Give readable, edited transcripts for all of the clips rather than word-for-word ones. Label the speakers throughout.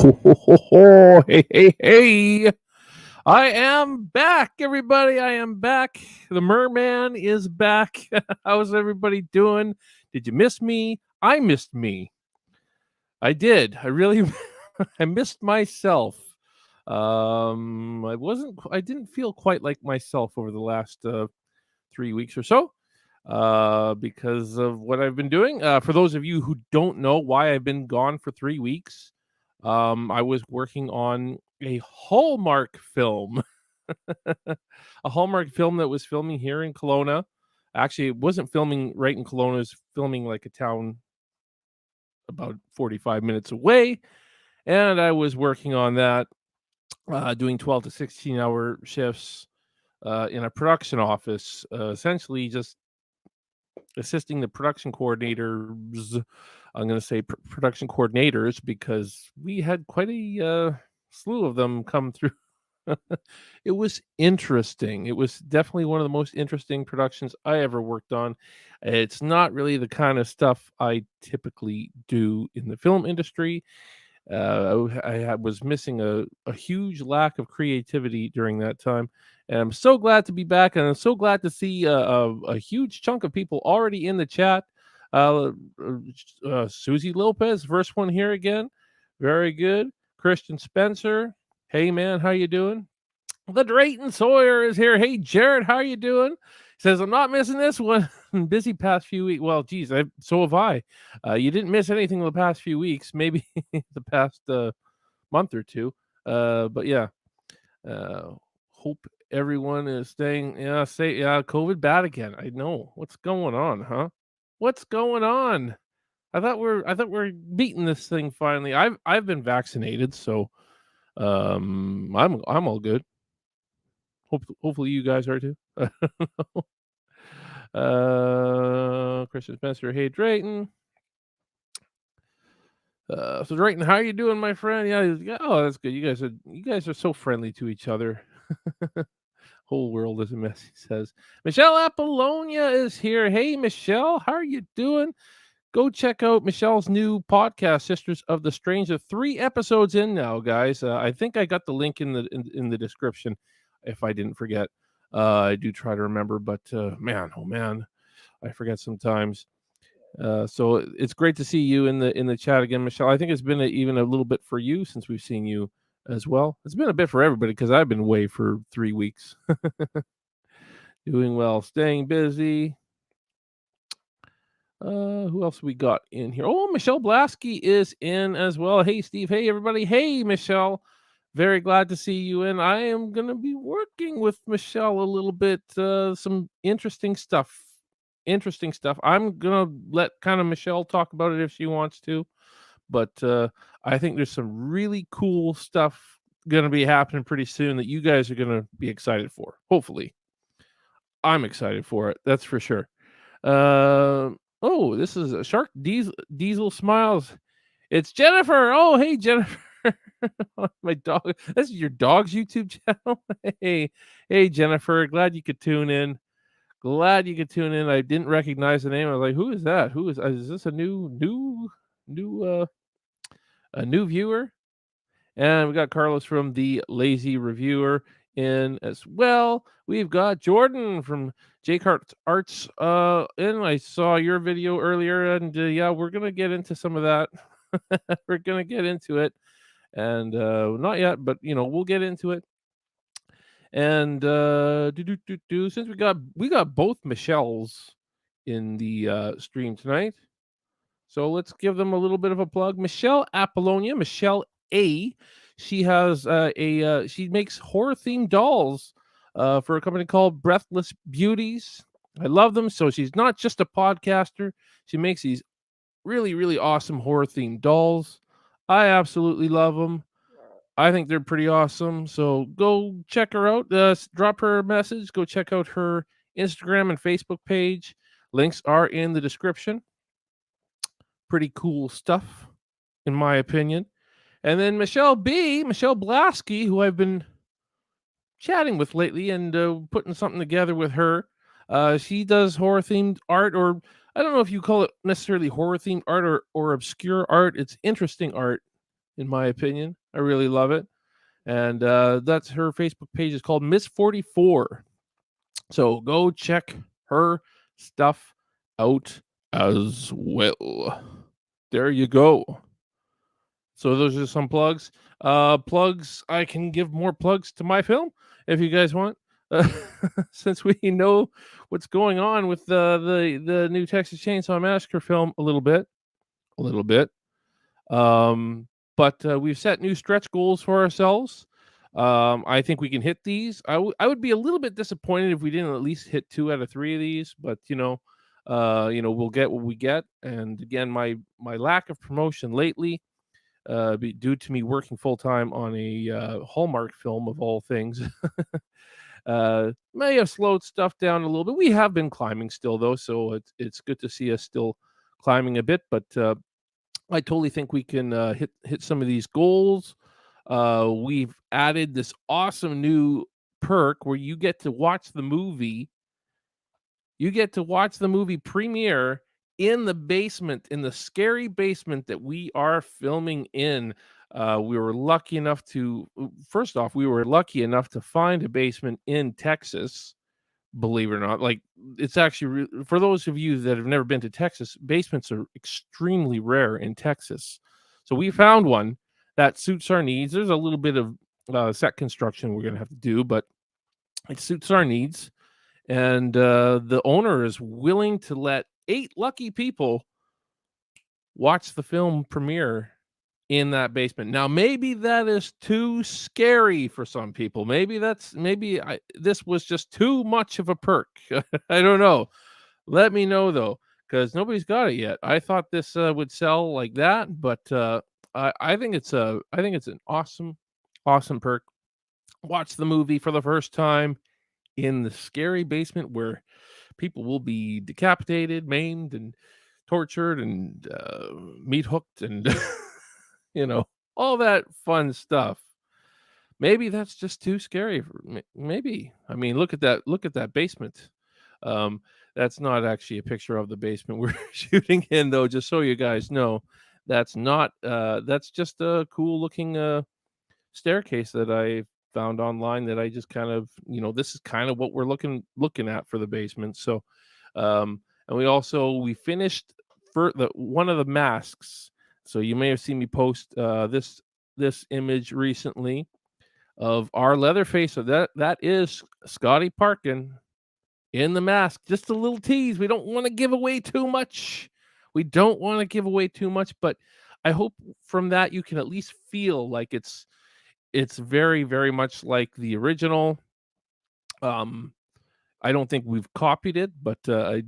Speaker 1: Ho, ho, ho, ho. Hey, hey, hey. I am back, everybody. I am back. The merman is back. How's everybody doing? Did you miss me? I missed me. I did. I really I missed myself. I didn't feel quite like myself over the last 3 weeks or so because of what I've been doing. For those of you who don't know why I've been gone for 3 weeks, I was working on a Hallmark film, a Hallmark film that was filming here in Kelowna. Actually, it wasn't filming right in Kelowna; it was filming like a town about 45 minutes away. And I was working on that, doing 12 to 16-hour shifts in a production office, essentially just assisting the production coordinators. I'm going to say production coordinators because we had quite a slew of them come through. It was interesting. It was definitely one of the most interesting productions I ever worked on. It's not really the kind of stuff I typically do in the film industry. I was missing a huge lack of creativity during that time. And I'm so glad to be back. And I'm so glad to see a huge chunk of people already in the chat. Susie Lopez, first one here again. Very good. Christian Spencer. Hey, man, how you doing? The Drayton Sawyer is here. Hey, Jared, how you doing? Says, I'm not missing this one. Busy past few weeks. Well, geez, so have I. You didn't miss anything in the past few weeks, maybe the past month or two. But yeah, hope everyone is staying. Yeah, COVID bad again. I know. What's going on, huh? What's going on? I thought we're beating this thing finally. I've been vaccinated, so I'm all good. Hopefully you guys are too. Christian Spencer, hey Drayton. So Drayton, how are you doing, my friend? Yeah. Oh, that's good. You guys are so friendly to each other. Whole world is a mess, he says. Michelle Appollonia is here. Hey, Michelle, how are you doing? Go check out Michelle's new podcast, Sisters of the Strange. 3 episodes in now, guys. I think I got the link in the description, if I didn't forget. I do try to remember, but man, oh man, I forget sometimes. So it's great to see you in the chat again, Michelle. I think it's been even a little bit for you since we've seen you as well. It's been a bit for everybody because I've been away for 3 weeks. Doing well, staying busy. Who else we got in here? Oh, Michelle Blasky is in as well. Hey, Steve. Hey, everybody. Hey, Michelle. Very glad to see you in. I am going to be working with Michelle a little bit. Some interesting stuff. I'm going to let kind of Michelle talk about it if she wants to. But I think there's some really cool stuff going to be happening pretty soon that you guys are going to be excited for. Hopefully. I'm excited for it. That's for sure. Oh, this is a Shark Diesel Smiles. It's Jennifer. Oh, hey, Jennifer. My dog. This is your dog's YouTube channel. Hey, Jennifer. Glad you could tune in. I didn't recognize the name. I was like, who is that? Is this a new a new viewer? And we got Carlos from the Lazy Reviewer in as well. We've got Jordan from Jake Arts and I saw your video earlier, and yeah, we're gonna get into some of that. We're gonna get into it, and not yet, but we'll get into it. And since we got both Michelles in the stream tonight, so let's give them a little bit of a plug. Michelle Appollonia, Michelle A. She has she makes horror themed dolls for a company called Breathless Beauties. I love them. So she's not just a podcaster. She makes these really, really awesome horror themed dolls. I absolutely love them. I think they're pretty awesome. So go check her out. Drop her a message. Go check out her Instagram and Facebook page. Links are in the description. Pretty cool stuff, in my opinion. And then Michelle Blasky, who I've been chatting with lately and putting something together with her. She does horror themed art, or I don't know if you call it necessarily horror themed art or obscure art. It's interesting art. in my opinion. I really love it. And that's her Facebook page is called Miss 44. So go check her stuff out as well. There you go. So those are some plugs. Plugs. I can give more plugs to my film if you guys want. Uh, since we know what's going on with the new Texas Chainsaw Massacre film a little bit. Um, but we've set new stretch goals for ourselves. I think we can hit these. I would be a little bit disappointed if we didn't at least hit 2 out of 3 of these, but we'll get what we get. And again, my lack of promotion lately, due to me working full time on a Hallmark film of all things, may have slowed stuff down a little bit. We have been climbing still though, so it's good to see us still climbing a bit. But I totally think we can hit some of these goals. We've added this awesome new perk where you get to watch the movie. You get to watch the movie premiere in the basement, in the scary basement that we are filming in. We were lucky enough to, first off, we were lucky enough to find a basement in Texas, believe it or not. Like, it's actually, for those of you that have never been to Texas, basements are extremely rare in Texas. So we found one that suits our needs. There's a little bit of set construction we're going to have to do, but it suits our needs. And the owner is willing to let 8 lucky people watch the film premiere in that basement. Now, maybe that is too scary for some people. This was just too much of a perk. I don't know. Let me know though, because nobody's got it yet. I thought this would sell like that, but I think it's an awesome perk. Watch the movie for the first time in the scary basement where people will be decapitated, maimed, and tortured, and meat hooked, and you know, all that fun stuff. Maybe that's just too scary for maybe. I mean, look at that basement. Um, that's not actually a picture of the basement we're shooting in, though, just so you guys know. That's not that's just a cool looking staircase that I found online that I just kind of, this is kind of what we're looking at for the basement. So and we finished for the one of the masks. So you may have seen me post this image recently of our Leatherface. So that is Scotty Parkin in the mask. Just a little tease. We don't want to give away too much. But I hope from that you can at least feel like it's very, very much like the original. Um, I don't think we've copied it, but I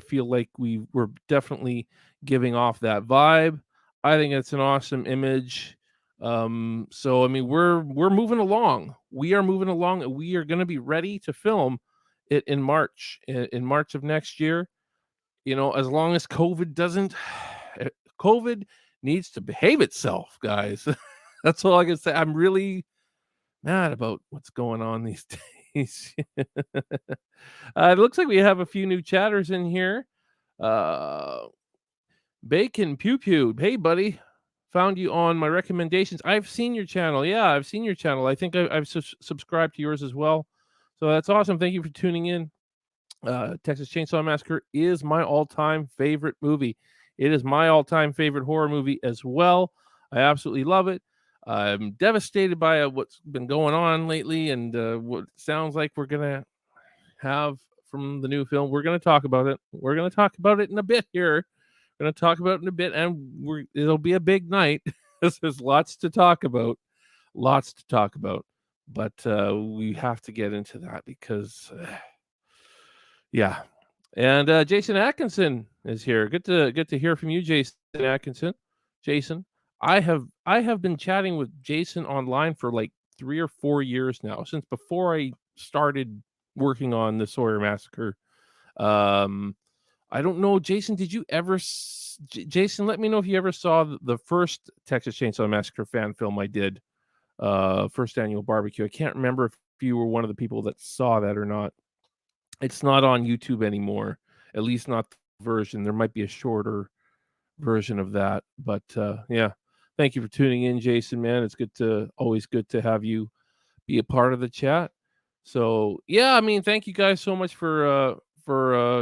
Speaker 1: feel like we're definitely giving off that vibe. I think it's an awesome image. So I mean, we're moving along. We are moving along, and we are going to be ready to film it in March, in March of next year. As long as COVID doesn't, COVID needs to behave itself, guys. That's all I can say. I'm really mad about what's going on these days. It looks like we have a few new chatters in here. Uh, Bacon Pew Pew. Hey, buddy. Found you on my recommendations. I've seen your channel. Yeah, I've seen your channel. I think I've subscribed to yours as well. So that's awesome. Thank you for tuning in. Texas Chainsaw Massacre is my all-time favorite movie. It is my all-time favorite horror movie as well. I absolutely love it. I'm devastated by what's been going on lately, and what sounds like we're gonna have from the new film. We're gonna talk about it. We're gonna talk about it in a bit here. We're gonna talk about it in a bit, and it'll be a big night. There's lots to talk about. Lots to talk about. But we have to get into that because yeah. And Jason Atkinson is here. Good to hear from you, Jason Atkinson. Jason, I have been chatting with Jason online for like 3 or 4 years now, since before I started working on the Sawyer Massacre. Um, I don't know, Jason. Did you ever, Jason? Let me know if you ever saw the first Texas Chainsaw Massacre fan film I did, first annual barbecue. I can't remember if you were one of the people that saw that or not. It's not on YouTube anymore, at least not the version. There might be a shorter version of that, but yeah. Thank you for tuning in, Jason, man. It's always good to have you be a part of the chat. So, yeah, I mean, thank you guys so much for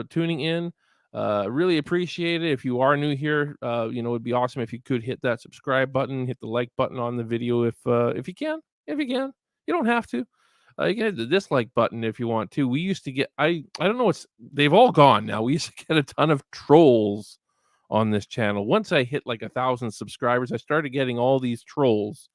Speaker 1: tuning in. Really appreciate it. If you are new here, it'd be awesome if you could hit that subscribe button, hit the like button on the video if you can. If you can. You don't have to. You can hit the dislike button if you want to. We used to get I don't know what's they've all gone now. We used to get a ton of trolls on this channel. Once I hit like 1,000 subscribers, I started getting all these trolls.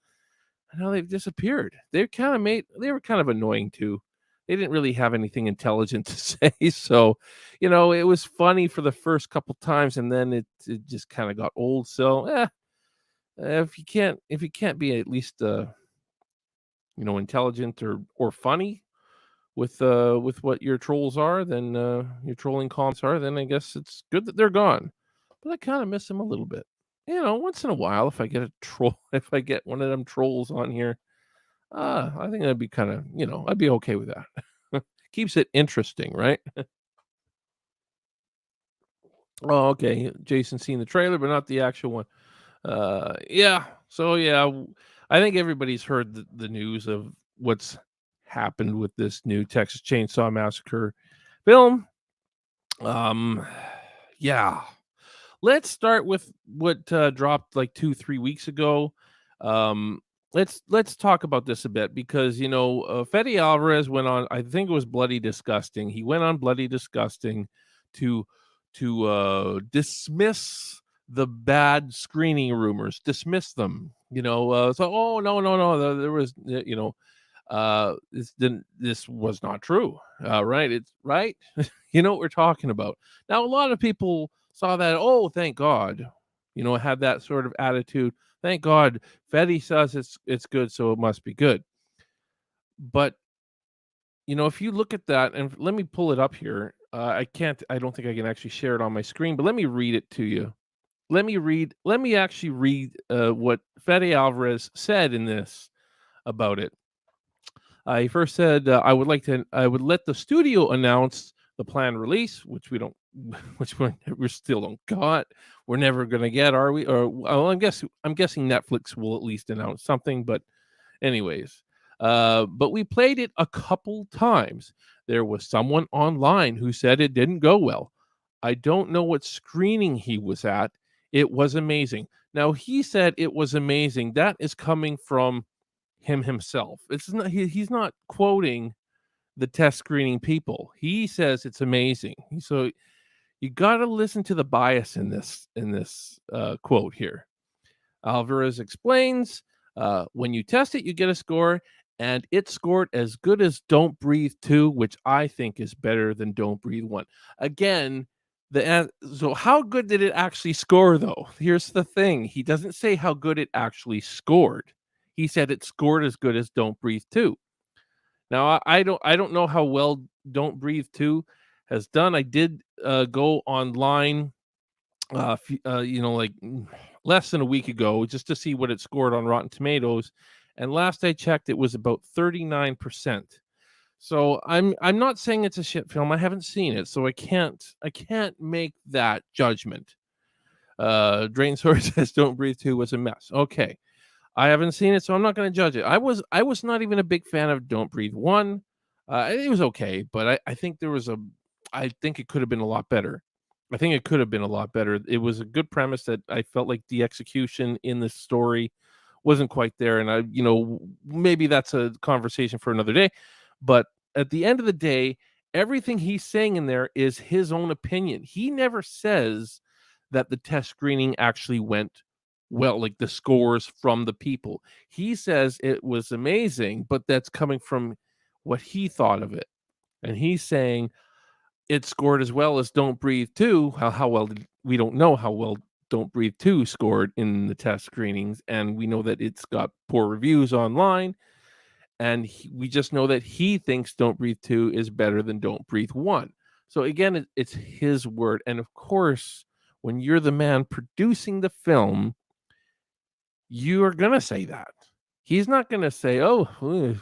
Speaker 1: And now they've disappeared. They were kind of annoying too. They didn't really have anything intelligent to say. So, it was funny for the first couple times, and then it just kind of got old. So, if you can't be at least intelligent or funny with what your trolls are, then your trolling comments are, then I guess it's good that they're gone. But I kind of miss them a little bit. Once in a while, if I get a troll, if I get one of them trolls on here, I think that'd be kind of, I'd be okay with that. Keeps it interesting, right? Oh, okay. Jason seen the trailer, but not the actual one. Yeah. So yeah, I think everybody's heard the news of what's happened with this new Texas Chainsaw Massacre film. Um, yeah. Let's start with what dropped like 2-3 weeks ago. Um, let's talk about this a bit because Fede Alvarez went on. I think it was Bloody Disgusting. He went on Bloody Disgusting to dismiss the bad screening rumors. Dismiss them. So oh no, there was this was not true. Right? It's right. You know what we're talking about. Now, a lot of people saw that. Oh, thank God. Had that sort of attitude. Thank God. Fetty says it's good, so it must be good. But if you look at that, and let me pull it up here. I can't. I don't think I can actually share it on my screen. But let me read it to you. Let me actually read what Fede Alvarez said in this about it. He first said, I would let the studio announce the planned release, which we don't, which we still don't got. We're never going to get, are we? Or well, I'm guessing Netflix will at least announce something. But anyways, but we played it a couple times. There was someone online who said it didn't go well. I don't know what screening he was at. It was amazing. Now he said it was amazing. That is coming from him himself. It's not he's not quoting the test screening people. He says it's amazing. So you got to listen to the bias in this quote here. Alvarez explains, when you test it, you get a score, and it scored as good as Don't Breathe 2, which I think is better than Don't Breathe 1. Again, so how good did it actually score though? Here's the thing. He doesn't say how good it actually scored. He said it scored as good as Don't Breathe 2. Now I don't know how well Don't Breathe 2 has done. I did go online less than a week ago just to see what it scored on Rotten Tomatoes, and last I checked it was about 39%. So I'm not saying it's a shit film. I haven't seen it, so I can't make that judgment. Drain Sword says Don't Breathe 2 was a mess. Okay. I haven't seen it, so I'm not going to judge it. I was not even a big fan of Don't Breathe 1. It was okay, but I think I think it could have been a lot better. I think it could have been a lot better. It was a good premise that I felt like the execution in the story wasn't quite there, and maybe that's a conversation for another day. But at the end of the day, everything he's saying in there is his own opinion. He never says that the test screening actually went well, like the scores from the people. He says it was amazing, but that's coming from what he thought of it. And he's saying it scored as well as Don't Breathe 2. How well we don't know how well Don't Breathe 2 scored in the test screenings, and we know that it's got poor reviews online, and we just know that he thinks Don't Breathe 2 is better than Don't Breathe 1. So again, it's his word, and of course, when you're the man producing the film, you are gonna say that. He's not gonna say, "Oh, we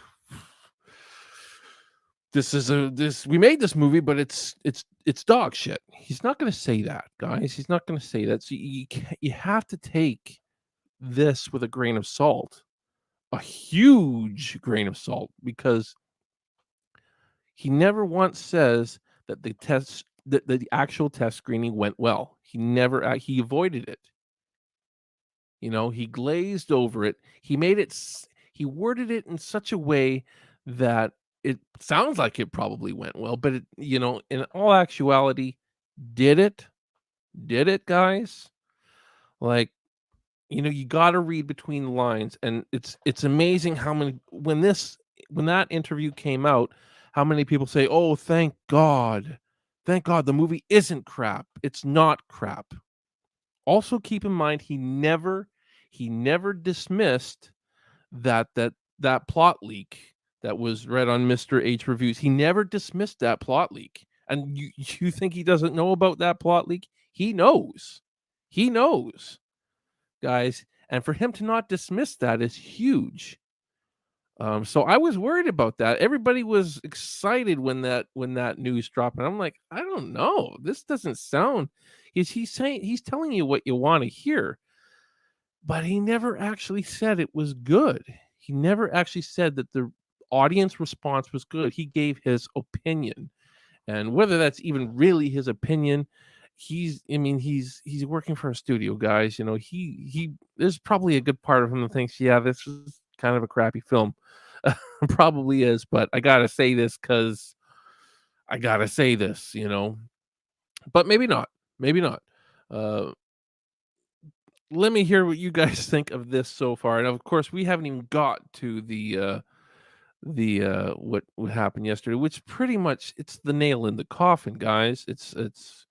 Speaker 1: made this movie, but it's dog shit." He's not gonna say that, guys. He's not gonna say that. So you have to take this with a grain of salt, a huge grain of salt, because he never once says that the actual test screening went well. He never he avoided it. You know, he glazed over it. He worded it in such a way that it sounds like it probably went well, but in all actuality, did it? Did it, guys? Like, you gotta read between the lines, and it's amazing how many when that interview came out, how many people say, "Oh, thank God. Thank God the movie isn't crap. It's not crap." Also, keep in mind he never dismissed that plot leak that was read on Mr. H reviews. He never dismissed that plot leak. And you think he doesn't know about that plot leak? He knows. He knows, guys. And for him to not dismiss that is huge. So I was worried about that. Everybody was excited when that news dropped, and I'm like, I don't know. This doesn't sound. He's telling you what you want to hear, but he never actually said it was good. He never actually said that the audience response was good. He gave his opinion, and whether that's even really his opinion, he's working for a studio, guys. He there's probably a good part of him that thinks, yeah, this is kind of a crappy film. Probably is, but I gotta say this because I gotta say this. But maybe not. Maybe not. Uh, Let me hear what you guys think of this so far. And of course, we haven't even got to the what happened yesterday, which pretty much it's the nail in the coffin, guys. It's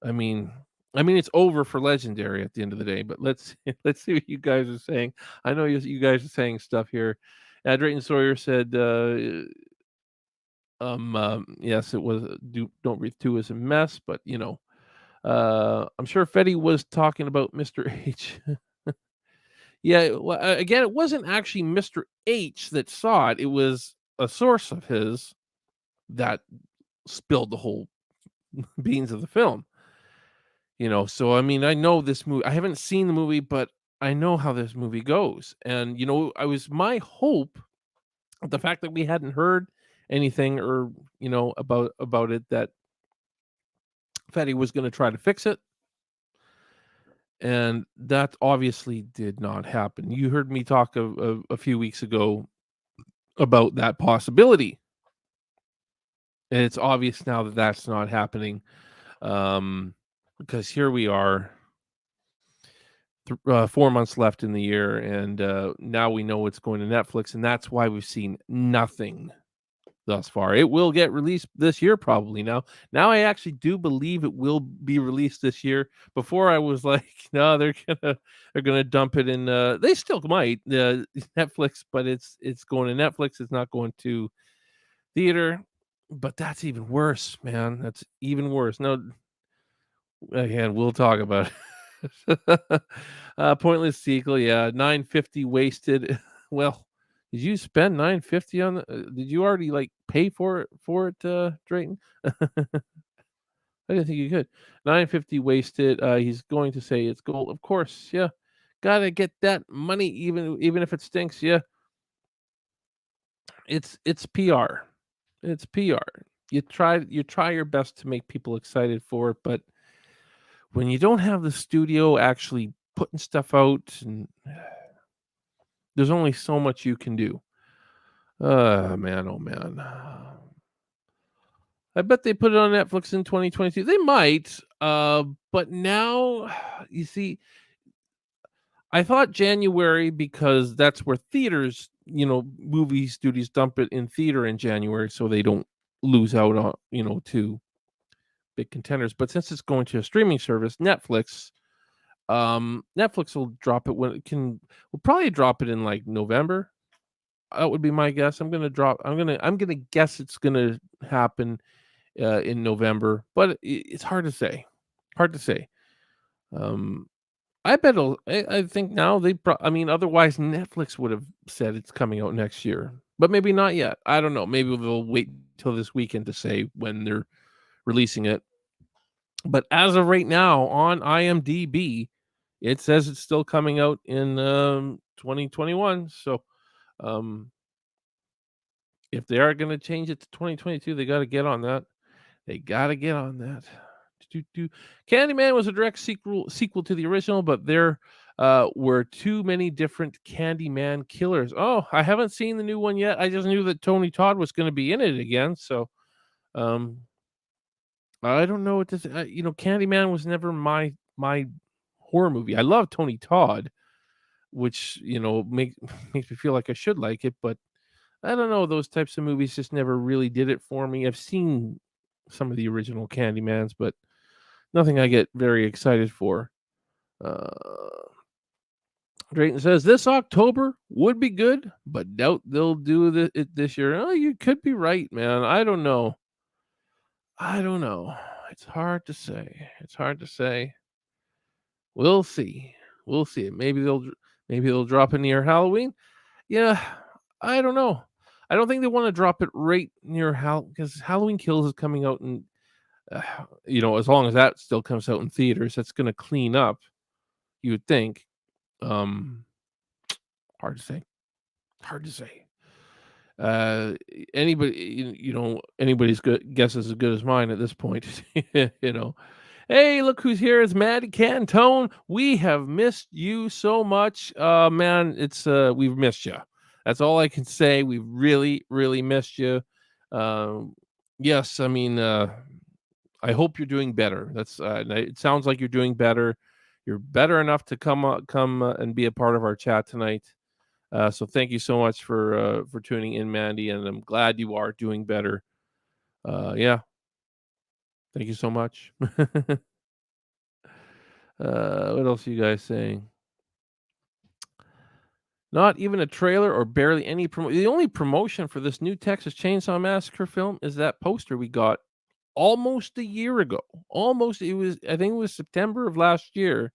Speaker 1: I mean it's over for Legendary at the end of the day, but let's let's see what you guys are saying. I know you guys are saying stuff here. Drayton Sawyer said yes, it was Don't Breathe 2 is a mess, but I'm sure Fetty was talking about Mr. H. Yeah, well, again, it wasn't actually Mr. H that saw it. It was a source of his that spilled the whole beans of the film. So I mean, I know this movie. I haven't seen the movie, but I know how this movie goes. And I was my hope, the fact that we hadn't heard anything or about it, that Fetty was going to try to fix it, and that obviously did not happen. You heard me talk a few weeks ago about that possibility, and it's obvious now that that's not happening, because here we are, 4 months left in the year, and now we know it's going to Netflix, and that's why we've seen nothing thus far. It will get released this year probably now. Now I actually do believe it will be released this year. Before I was like, no, they're gonna dump it in. They still might Netflix, but it's going to Netflix. It's not going to theater. But that's even worse, man. That's even worse. No, again, we'll talk about it. Pointless sequel, yeah. 950 wasted. Well, did you spend 950 on did you already like pay for it, Drayton? I didn't think you could. 950 wasted. He's going to say it's gold. Of course, yeah. Gotta get that money, even if it stinks. Yeah, it's PR. It's PR. You try your best to make people excited for it, but when you don't have the studio actually putting stuff out, and there's only so much you can do. Man, oh man. I bet they put it on Netflix in 2022. They might, but now you see, I thought January, because that's where theaters, movie studios dump it in theater in January so they don't lose out on, to big contenders. But since it's going to a streaming service, Netflix will drop it when it can. We'll probably drop it in like November. That would be my guess. I'm gonna guess it's gonna happen in November, but it's hard to say. Hard to say. Um, I think now I mean, otherwise Netflix would have said it's coming out next year, but maybe not yet. I don't know. Maybe they'll wait till this weekend to say when they're releasing it. But as of right now on IMDb, It says it's still coming out in 2021. So um, if they are going to change it to 2022, they got to get on that. They got to get on that. Do. Candyman was a direct sequel to the original, but there were too many different Candyman killers. Oh, I haven't seen the new one yet. I just knew that Tony Todd was going to be in it again. So um, I don't know what this. Candyman was never my horror movie. I love Tony Todd, which makes me feel like I should like it, but I don't know. Those types of movies just never really did it for me. I've seen some of the original Candymans, but nothing I get very excited for. Uh, Drayton says this October would be good, but doubt they'll do it this year. Oh, you could be right, man. I don't know. I don't know. It's hard to say. It's hard to say. We'll see. We'll see. Maybe they'll drop it near Halloween. Yeah, I don't know. I don't think they want to drop it right near because Halloween Kills is coming out in uh, as long as that still comes out in theaters, that's going to clean up. You would think. Um, hard to say. Hard to say. Uh, anybody's good guess is as good as mine at this point. you know. Hey, look who's here! It's Maddie Cantone. We have missed you so much, man. We've missed you. That's all I can say. We've really, really missed you. Um, yes, I mean, I hope you're doing better. It sounds like you're doing better. You're better enough to come and be a part of our chat tonight. So thank you so much for tuning in, Mandy, and I'm glad you are doing better. Yeah, thank you so much. What else are you guys saying? Not even a trailer or barely any promo. The only promotion for this new Texas Chainsaw Massacre film is that poster we got almost a year ago. I think it was September of last year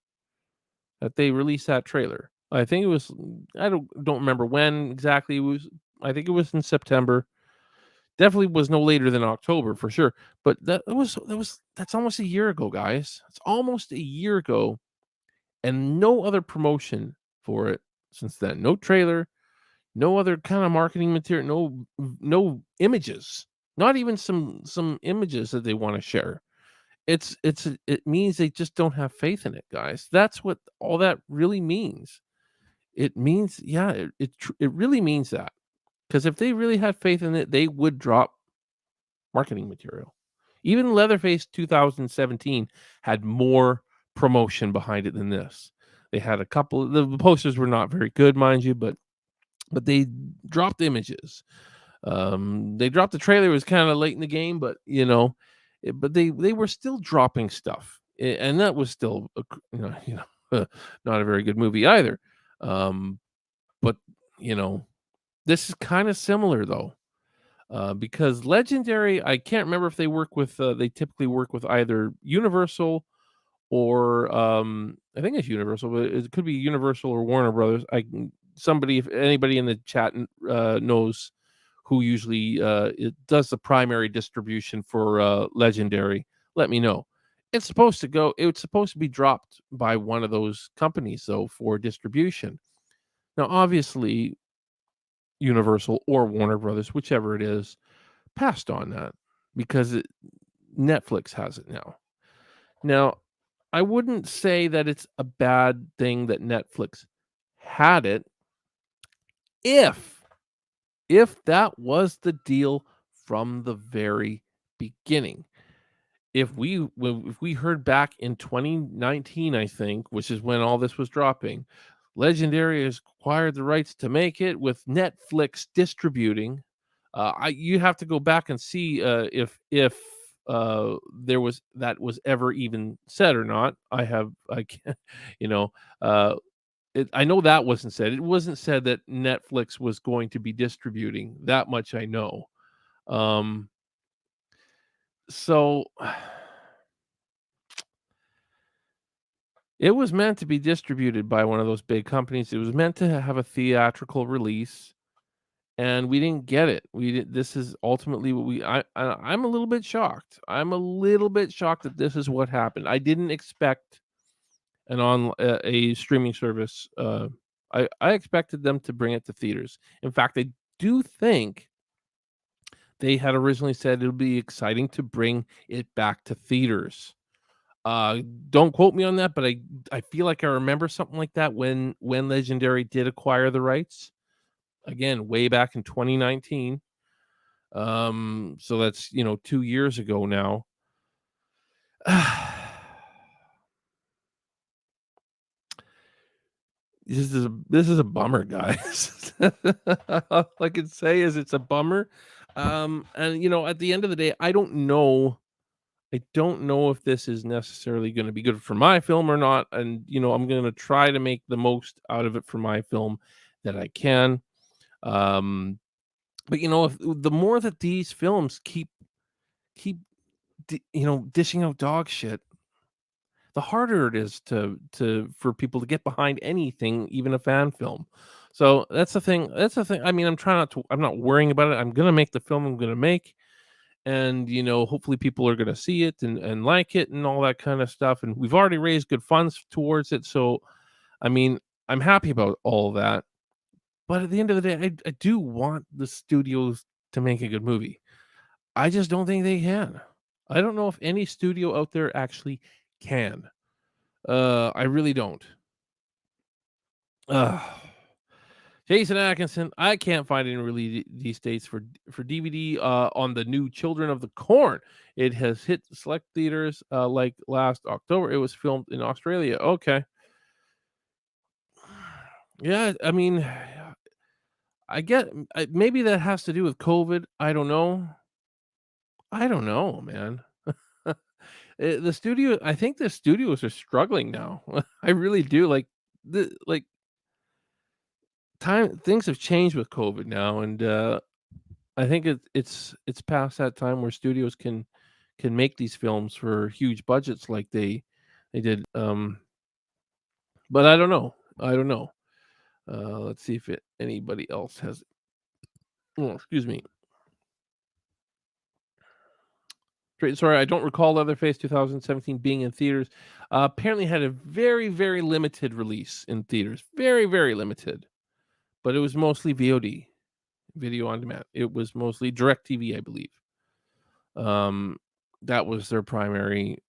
Speaker 1: that they released that trailer. I think it was I don't remember when exactly it was. I think it was in September. Definitely was no later than October for sure. But that's almost a year ago, guys. It's almost a year ago, and no other promotion for it since then. No trailer, no other kind of marketing material, no images. Not even some images that they want to share. It means they just don't have faith in it, guys. That's what all that really means. It means, yeah, it really means that. Because if they really had faith in it, they would drop marketing material. Even Leatherface 2017 had more promotion behind it than this. They had a couple. The posters were not very good, mind you, but they dropped images. They dropped the trailer. It was kind of late in the game, but but they were still dropping stuff, and that was still not a very good movie either. But this is kind of similar though, because Legendary, I can't remember if they typically work with either Universal or I think it's Universal, but it could be Universal or Warner Brothers. If anybody in the chat knows who usually it does the primary distribution for Legendary, let me know. It's supposed to be dropped by one of those companies though for distribution. Now, obviously, Universal or Warner Brothers, whichever it is, passed on that because Netflix has it now. Now, I wouldn't say that it's a bad thing that Netflix had it if that was the deal from the very beginning. If we heard back in 2019, I think, which is when all this was dropping, Legendary has acquired the rights to make it with Netflix distributing. You have to go back and see if that was ever even said or not. I can't, you know, uh, I know that wasn't said. It wasn't said that Netflix was going to be distributing. That much I know. Um, so it was meant to be distributed by one of those big companies. It was meant to have a theatrical release, and we didn't get it. This is ultimately what I'm a little bit shocked. I'm a little bit shocked that this is what happened. I didn't expect and on a streaming service. I expected them to bring it to theaters. In fact, I do think they had originally said it'll be exciting to bring it back to theaters. Uh, don't quote me on that, but I feel like I remember something like that when Legendary did acquire the rights, again, way back in 2019. So that's, 2 years ago now. This is a bummer, guys. All I can say is it's a bummer. And, at the end of the day, I don't know if this is necessarily gonna be good for my film or not, and, I'm gonna try to make the most out of it for my film that I can. Um, but, if the more that these films keep dishing out dog shit, the harder it is to for people to get behind anything, even a fan film. So that's the thing. I mean, I'm not worrying about it. I'm gonna make the film I'm gonna make, and hopefully people are gonna see it and like it and all that kind of stuff. And we've already raised good funds towards it. So I mean, I'm happy about all of that. But at the end of the day, I do want the studios to make a good movie. I just don't think they can. I don't know if any studio out there actually can. I really don't. Ugh. Jason Atkinson, I can't find any release dates for DVD on the new Children of the Corn. It has hit select theaters like last October. It was filmed in Australia. Okay. Yeah, I mean, I get maybe that has to do with COVID. I don't know. I don't know, man. I think the studios are struggling now. I really do. Like time things have changed with COVID now, and I think it's past that time where studios can make these films for huge budgets like they did. But I don't know. I don't know. Let's see if anybody else has. Oh, excuse me. Sorry, I don't recall Leatherface 2017 being in theaters. Apparently had a very, very limited release in theaters. Very, very limited. But it was mostly VOD, video on demand. It was mostly DirecTV, I believe. Um, that was their primary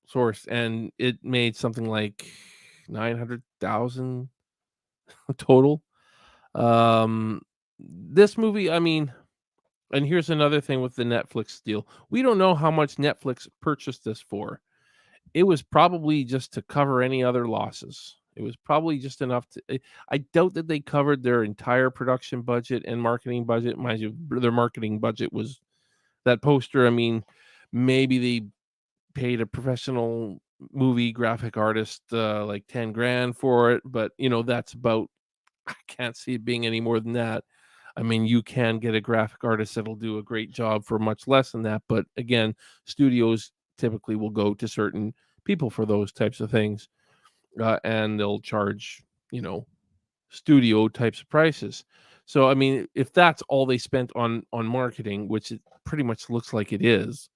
Speaker 1: source, and it made something like 900,000 total. This movie, I mean, and here's another thing with the Netflix deal. We don't know how much Netflix purchased this for. It was probably just to cover any other losses. It was probably just enough to I doubt that they covered their entire production budget and marketing budget. Mind you, their marketing budget was that poster. I mean, maybe they paid a professional movie graphic artist like 10 grand for it, but that's about I can't see it being any more than that. I mean, you can get a graphic artist that'll do a great job for much less than that, but again, studios typically will go to certain people for those types of things, and they'll charge, you know, studio types of prices. So, I mean, if that's all they spent on marketing, which it pretty much looks like it is,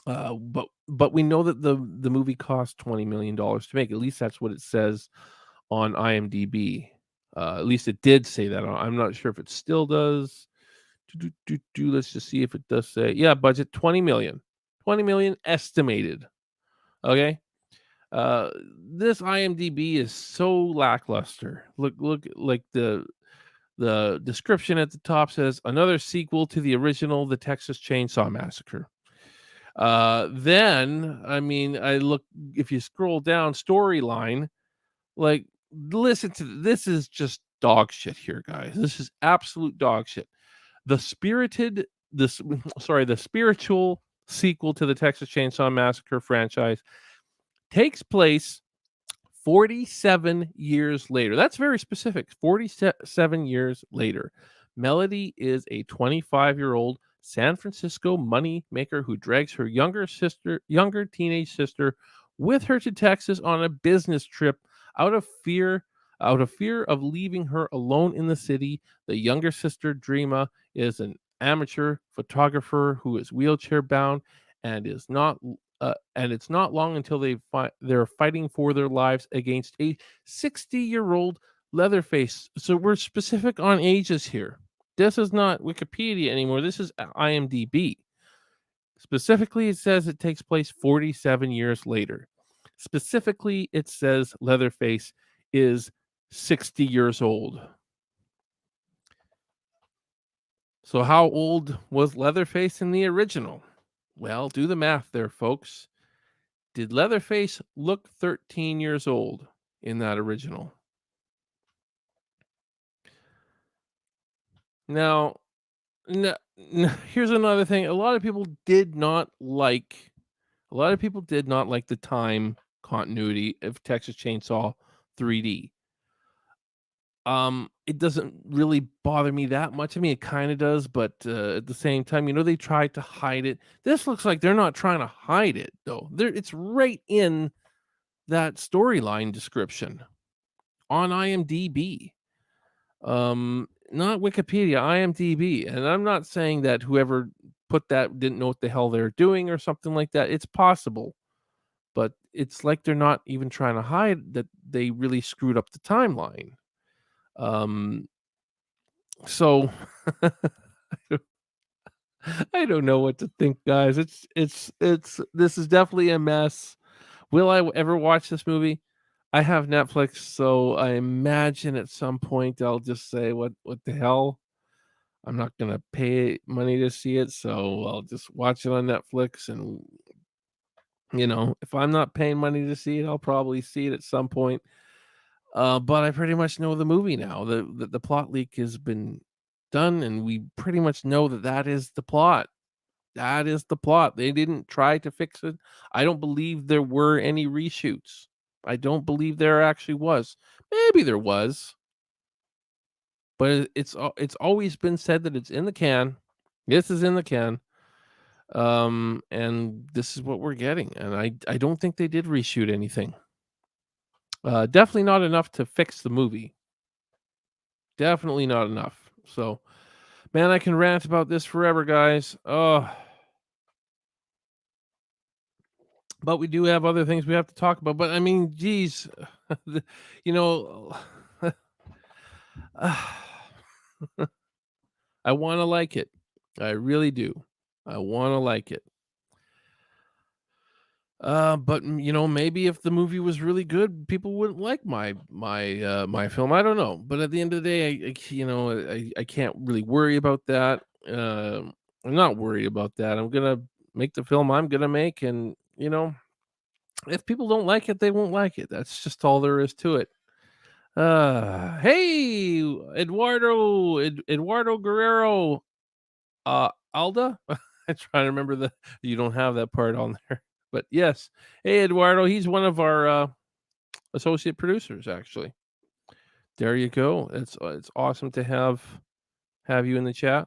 Speaker 1: but we know that the movie cost $20 million to make. At least that's what it says on IMDb. At least it did say that. I'm not sure if it still does. Let's just see if it does say. Yeah, budget 20 million. 20 million estimated. Okay. Uh this IMDb is so lackluster. Look like the description at the top says another sequel to the original The Texas Chainsaw Massacre. Then I mean, I look if you scroll down storyline, like listen to this is just dog shit here, guys. This is absolute dog shit. The spirited this sorry, the spiritual sequel to the Texas Chainsaw Massacre franchise takes place 47 years later. That's very specific. 47 years later. Melody is a 25-year-old San Francisco money maker who drags her younger teenage sister with her to Texas on a business trip out of fear of leaving her alone in the city. The younger sister, Dreama, is an amateur photographer who is wheelchair bound and is not and it's not long until they're fighting for their lives against a 60-year-old Leatherface. So we're specific on ages here. This is not Wikipedia anymore. This is IMDb. Specifically, it says it takes place 47 years later. Specifically, it says Leatherface is 60 years old. So, how old was Leatherface in the original? Well, do the math there, folks. Did Leatherface look 13 years old in that original? Now, here's another thing. A lot of people did not like the time continuity of Texas Chainsaw 3D. It doesn't really bother me that much. I mean, it kind of does, but at the same time, they tried to hide it. This looks like they're not trying to hide it, though. It's right in that storyline description on IMDb. Not Wikipedia, IMDb. And I'm not saying that whoever put that didn't know what the hell they're doing or something like that. It's possible, but it's like they're not even trying to hide that they really screwed up the timeline. Um, so I don't know what to think, guys. It's this is definitely a mess. Will I ever watch this movie? I have Netflix, so I imagine at some point I'll just say, what the hell? I'm not gonna pay money to see it, so I'll just watch it on Netflix. And if I'm not paying money to see it, I'll probably see it at some point. But I pretty much know the movie now. The plot leak has been done, and we pretty much know that is the plot. That is the plot. They didn't try to fix it. I don't believe there were any reshoots. I don't believe there actually was. Maybe there was, but it's always been said that it's in the can. This is in the can. And this is what we're getting. And I don't think they did reshoot anything. Definitely not enough to fix the movie. Definitely not enough. So, man, I can rant about this forever, guys. Oh, but we do have other things we have to talk about. But I mean, geez, you know, I want to like it. I really do. I want to like it. But maybe if the movie was really good, people wouldn't like my film. I don't know. But at the end of the day, I can't really worry about that. I'm not worried about that. I'm gonna make the film I'm gonna make, and if people don't like it, they won't like it. That's just all there is to it. Hey, Eduardo Guerrero, Alda. I'm trying to remember you don't have that part on there, but yes. Hey, Eduardo, he's one of our associate producers. Actually, there you go. It's awesome to have you in the chat.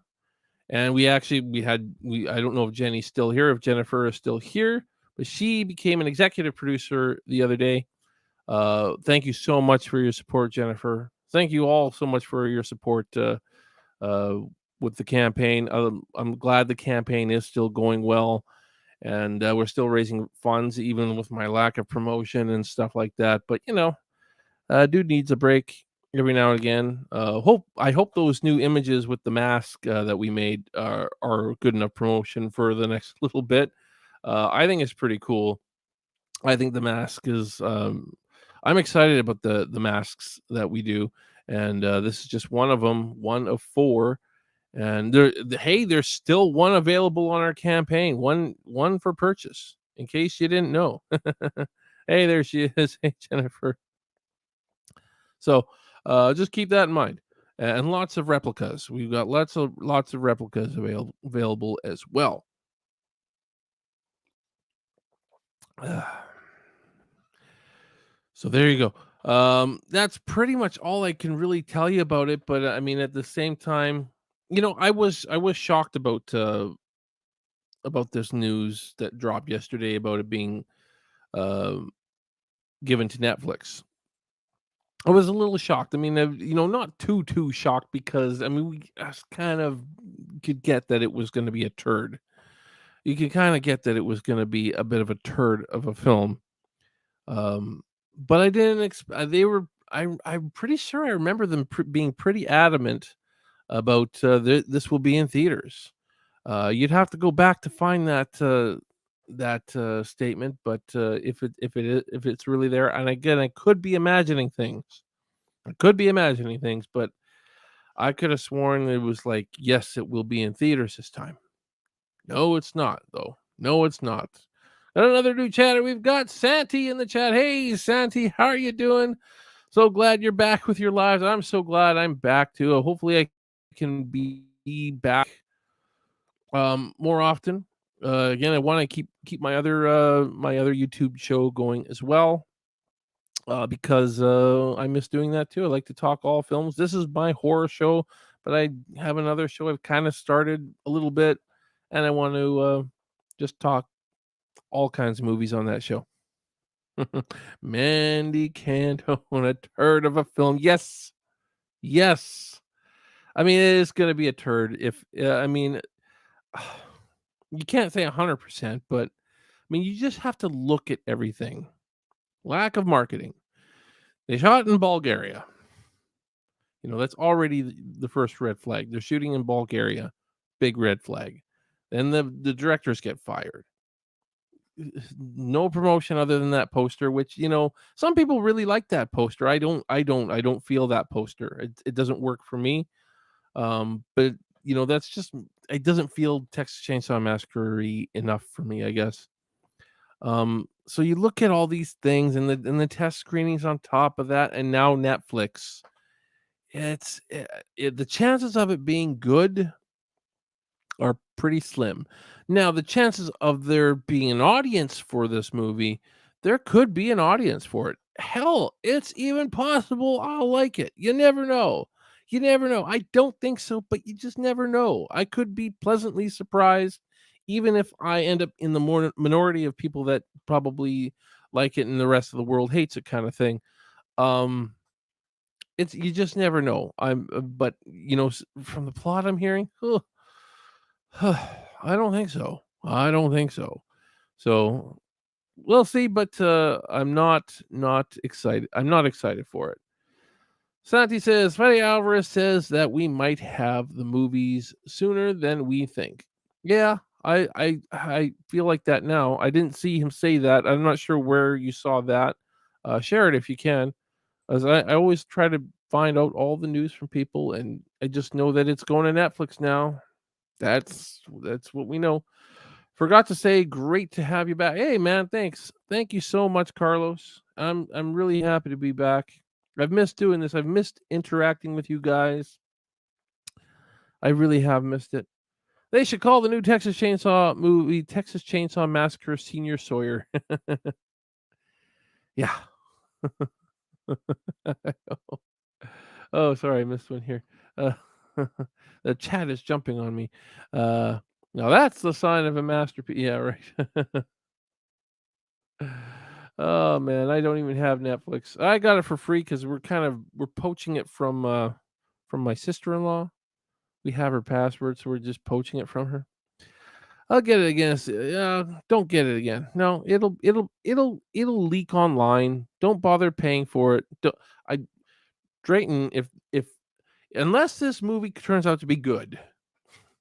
Speaker 1: And I don't know if Jenny's still here, if Jennifer is still here, but she became an executive producer the other day. Thank you so much for your support, Jennifer. Thank you all so much for your support uh, with the campaign. I'm glad the campaign is still going well, and we're still raising funds, even with my lack of promotion and stuff like that. But dude needs a break every now and again. I hope those new images with the mask that we made are good enough promotion for the next little bit. I think it's pretty cool. I think the mask is. I'm excited about the masks that we do, and this is just one of them, one of four. And there's still one available on our campaign, one for purchase. In case you didn't know. Hey, there she is. Hey, Jennifer. So just keep that in mind. And lots of replicas. We've got lots of replicas available as well. So there you go. That's pretty much all I can really tell you about it. But I mean, at the same time, I was shocked about this news that dropped yesterday about it being uh, given to Netflix. I was a little shocked. I mean, not too shocked, because I mean, we kind of could get that it was going to be a turd. you can kind of get that it was going to be a bit of a turd of a film. Um, but I didn't. They were. I'm pretty sure I remember them being pretty adamant about this will be in theaters. You'd have to go back to find that statement, but if it's really there, and again, I could be imagining things. I could be imagining things, but I could have sworn it was like, yes, it will be in theaters this time. No, it's not, though. No, it's not. Got another new chatter. We've got Santi in the chat. Hey, Santi, how are you doing? So glad you're back with your lives. I'm so glad I'm back too. Hopefully, I can be back more often. Again, I want to keep my other YouTube show going as well. Because I miss doing that too. I like to talk all films. This is my horror show, but I have another show I've kind of started a little bit, and I want to just talk all kinds of movies on that show. Mandy can't own a turd of a film. Yes, yes. I mean, it is going to be a turd. If I mean, you can't say 100%, but I mean, you just have to look at everything. Lack of marketing. They shot in Bulgaria. That's already the first red flag. They're shooting in Bulgaria. Big red flag. Then the directors get fired. No promotion other than that poster, which, some people really like that poster. I don't feel that poster. It doesn't work for me. But that's just it doesn't feel Texas Chainsaw Massacre enough for me, I guess. So you look at all these things and the test screenings on top of that, and now Netflix. The chances of it being good are pretty slim. Now, the chances of there being an audience for this movie, there could be an audience for it. Hell, it's even possible I'll like it. You never know. You never know. I don't think so, but you just never know. I could be pleasantly surprised, even if I end up in the minority of people that probably like it and the rest of the world hates it, kind of thing. Um, you just never know. But from the plot I'm hearing, I don't think so. I don't think so. So we'll see, but I'm not excited. I'm not excited for it. Santi says, Freddy Alvarez says that we might have the movies sooner than we think. Yeah, I feel like that now. I didn't see him say that. I'm not sure where you saw that. Share it if you can, as I always try to find out all the news from people, and I just know that it's going to Netflix now. That's what we know. Forgot to say, great to have you back. Hey man, thanks. Thank you so much, Carlos. I'm really happy to be back. I've missed doing this. I've missed interacting with you guys. I really have missed it. They should call the new Texas Chainsaw movie Texas Chainsaw Massacre Senior Sawyer. Yeah. Oh, sorry, I missed one here. Uh, the chat is jumping on me. Now that's the sign of a masterpiece. Yeah, right. Oh man, I don't even have Netflix. I got it for free because we're poaching it from my sister-in-law. We have her password, so we're just poaching it from her. I'll get it again. Don't get it again. No, it'll leak online. Don't bother paying for it. I Drayton, if unless this movie turns out to be good,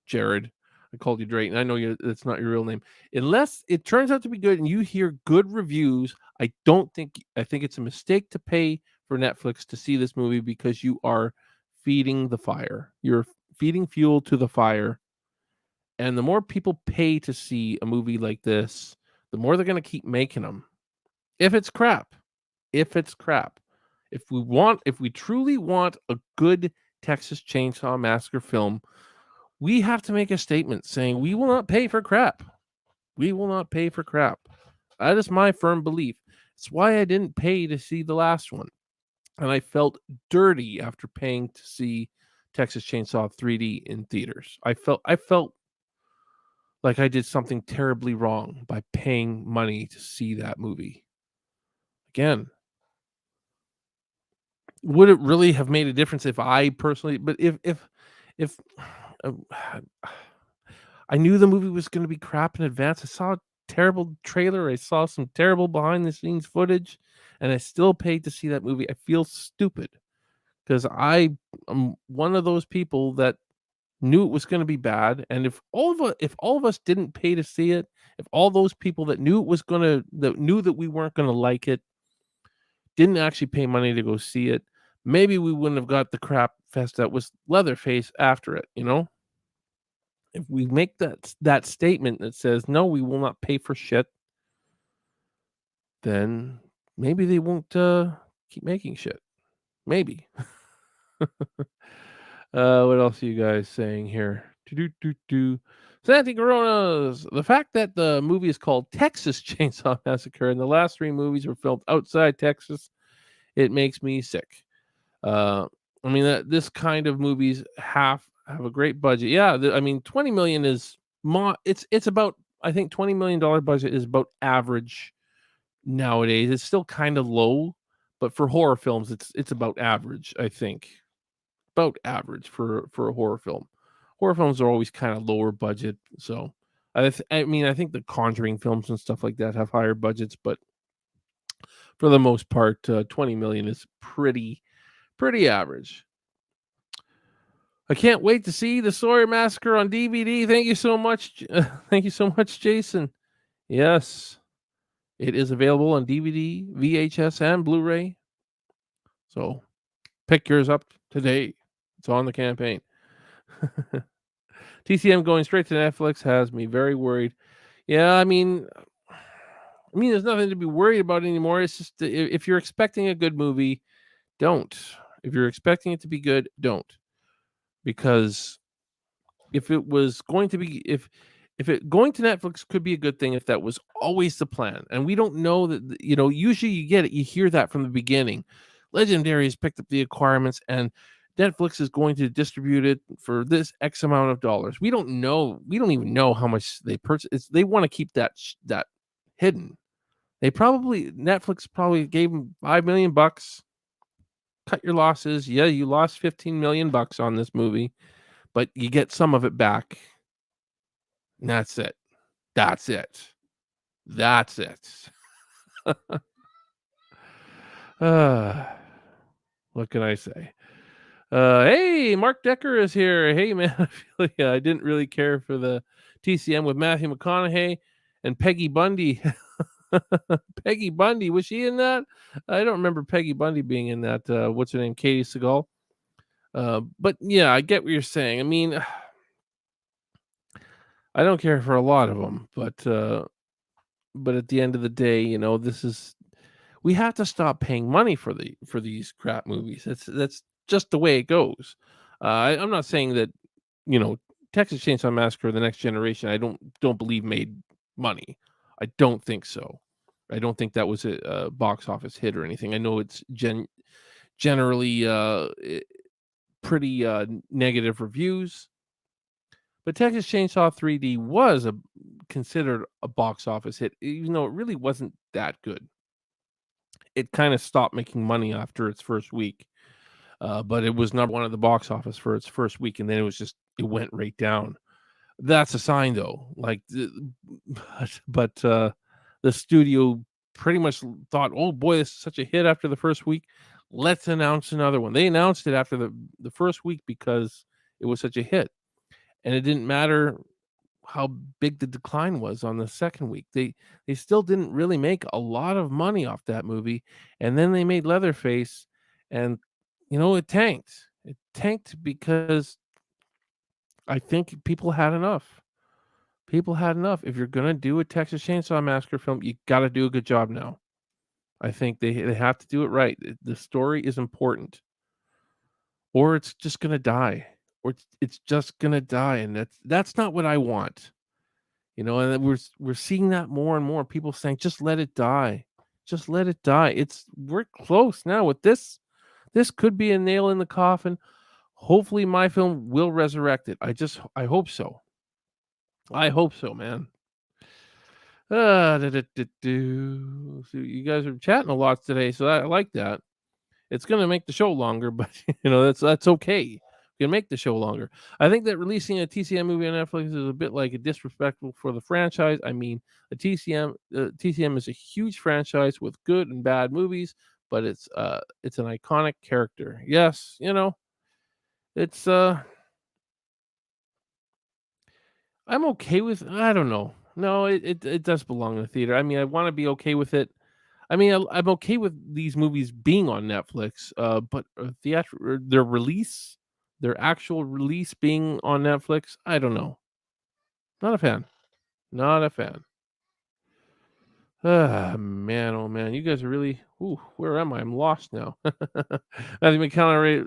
Speaker 1: Jared. I called you Drayton. I know that's not your real name. Unless it turns out to be good and you hear good reviews, I think it's a mistake to pay for Netflix to see this movie because you are feeding the fire. You're feeding fuel to the fire. And the more people pay to see a movie like this, the more they're going to keep making them. If it's crap. If it's crap. If we truly want a good Texas Chainsaw Massacre film, we have to make a statement saying we will not pay for crap. We will not pay for crap. That is my firm belief. It's why I didn't pay to see the last one. And I felt dirty after paying to see Texas Chainsaw 3D in theaters. I felt like I did something terribly wrong by paying money to see that movie. Again, would it really have made a difference if I personally, but if uh, I knew the movie was gonna be crap in advance. I saw a terrible trailer, I saw some terrible behind the scenes footage, and I still paid to see that movie. I feel stupid because I am one of those people that knew it was gonna be bad, and if all of us didn't pay to see it, if all those people that knew it was gonna that knew that we weren't gonna like it, didn't actually pay money to go see it, maybe we wouldn't have got the crap fest that was Leatherface after it, you know? If we make that statement that says, "No, we will not pay for shit," then maybe they won't, keep making shit. Maybe. What else are you guys saying here? Do. Santi Coronas. The fact that the movie is called Texas Chainsaw Massacre and the last 3 movies were filmed outside Texas, it makes me sick. Uh, I mean, this kind of movies have a great budget. Yeah, I mean, 20,000,000 is it's about I think $20,000,000 budget is about average nowadays. It's still kind of low, but for horror films, it's about average, I think. About average for a horror film. Horror films are always kind of lower budget, so I mean, I think the Conjuring films and stuff like that have higher budgets, but for the most part, 20,000,000 is pretty average. I can't wait to see the Sawyer Massacre on DVD. Thank you so much. Thank you so much, Jason. Yes, it is available on DVD, VHS, and Blu-ray. So pick yours up today. It's on the campaign. TCM going straight to Netflix has me very worried. Yeah, there's nothing to be worried about anymore. It's just if you're expecting a good movie, don't. If you're expecting it to be good, don't. Because if it was going to be if it going to Netflix could be a good thing if that was always the plan. And we don't know that usually you get it, you hear that from the beginning. Legendary has picked up the requirements and Netflix is going to distribute it for this X amount of dollars. We don't know. We don't even know how much they purchase. They want to keep that hidden. Netflix probably gave them $5,000,000. Cut your losses. Yeah, you lost $15,000,000 on this movie, but you get some of it back. And that's it. That's it. That's it. Uh, what can I say? Hey, Mark Decker is here. Hey, man, I didn't really care for the TCM with Matthew McConaughey and Peggy Bundy. Peggy Bundy, was she in that? I don't remember Peggy Bundy being in that. What's her name? Katie Seagal. But yeah, I get what you're saying. I mean, I don't care for a lot of them, but at the end of the day, we have to stop paying money for these crap movies. That's just the way it goes. I'm not saying that you know Texas Chainsaw Massacre: The Next Generation. I don't believe made money. I don't think so. I don't think that was a box office hit or anything. I know it's generally pretty negative reviews, but Texas Chainsaw 3D was considered a box office hit, even though it really wasn't that good. It kind of stopped making money after its first week, but it was number one at the box office for its first week, and then it went right down. That's a sign, though. But the studio pretty much thought, "Oh boy, this is such a hit after the first week. Let's announce another one." They announced it after the first week because it was such a hit, and it didn't matter how big the decline was on the second week. They still didn't really make a lot of money off that movie, and then they made Leatherface, and it tanked. It tanked because I think people had enough. People had enough. If you're gonna do a Texas Chainsaw Massacre film, you gotta do a good job now. I think they have to do it right. The story is important, or it's just gonna die, or it's just gonna die, and that's not what I want. And then we're seeing that more and more. People saying, "Just let it die, just let it die." We're close now with this. This could be a nail in the coffin. Hopefully, my film will resurrect it. I hope so. I hope so, man. So you guys are chatting a lot today, so I like that. It's gonna make the show longer, but that's okay. We can make the show longer. I think that releasing a TCM movie on Netflix is a bit like a disrespectful for the franchise. I mean, TCM is a huge franchise with good and bad movies, but it's an iconic character. Yes, it's I'm okay with I don't know. No, it does belong in the theater. I mean, I wanna be okay with it. I mean, I'm okay with these movies being on Netflix, but their release, their actual release being on Netflix, I don't know. Not a fan. Not a fan. Ah, man, oh man, you guys are really ooh, where am I? I'm lost now. Matthew McConaughey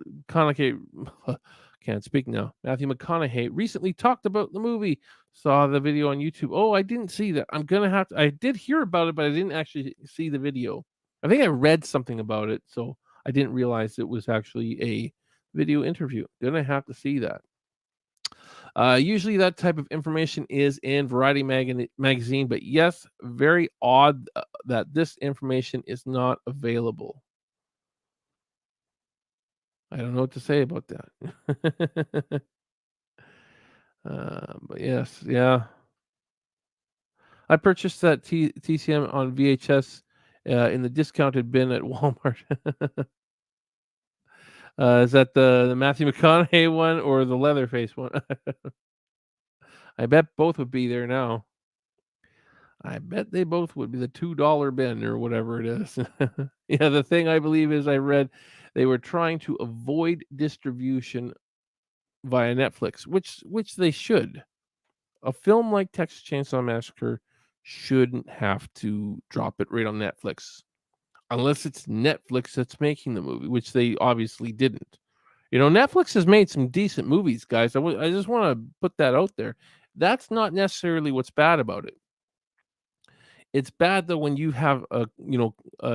Speaker 1: can't speak now. Matthew McConaughey recently talked about the movie. Saw the video on YouTube. Oh, I didn't see that. I'm gonna have to. I did hear about it, but I didn't actually see the video. I think I read something about it, so I didn't realize it was actually a video interview. Gonna have to see that. Usually, that type of information is in Variety magazine, but yes, very odd that this information is not available. I don't know what to say about that. But yes, yeah, I purchased that TCM on VHS in the discounted bin at Walmart. Is that the Matthew McConaughey one or the Leatherface one? I bet both would be there now. I bet they both would be the $2 bin or whatever it is. Yeah, the thing I believe is I read they were trying to avoid distribution via Netflix, which they should. A film like Texas Chainsaw Massacre shouldn't have to drop it right on Netflix unless it's Netflix that's making the movie, which they obviously didn't. Netflix has made some decent movies, guys. I just want to put that out there. That's not necessarily what's bad about it. It's bad though when you have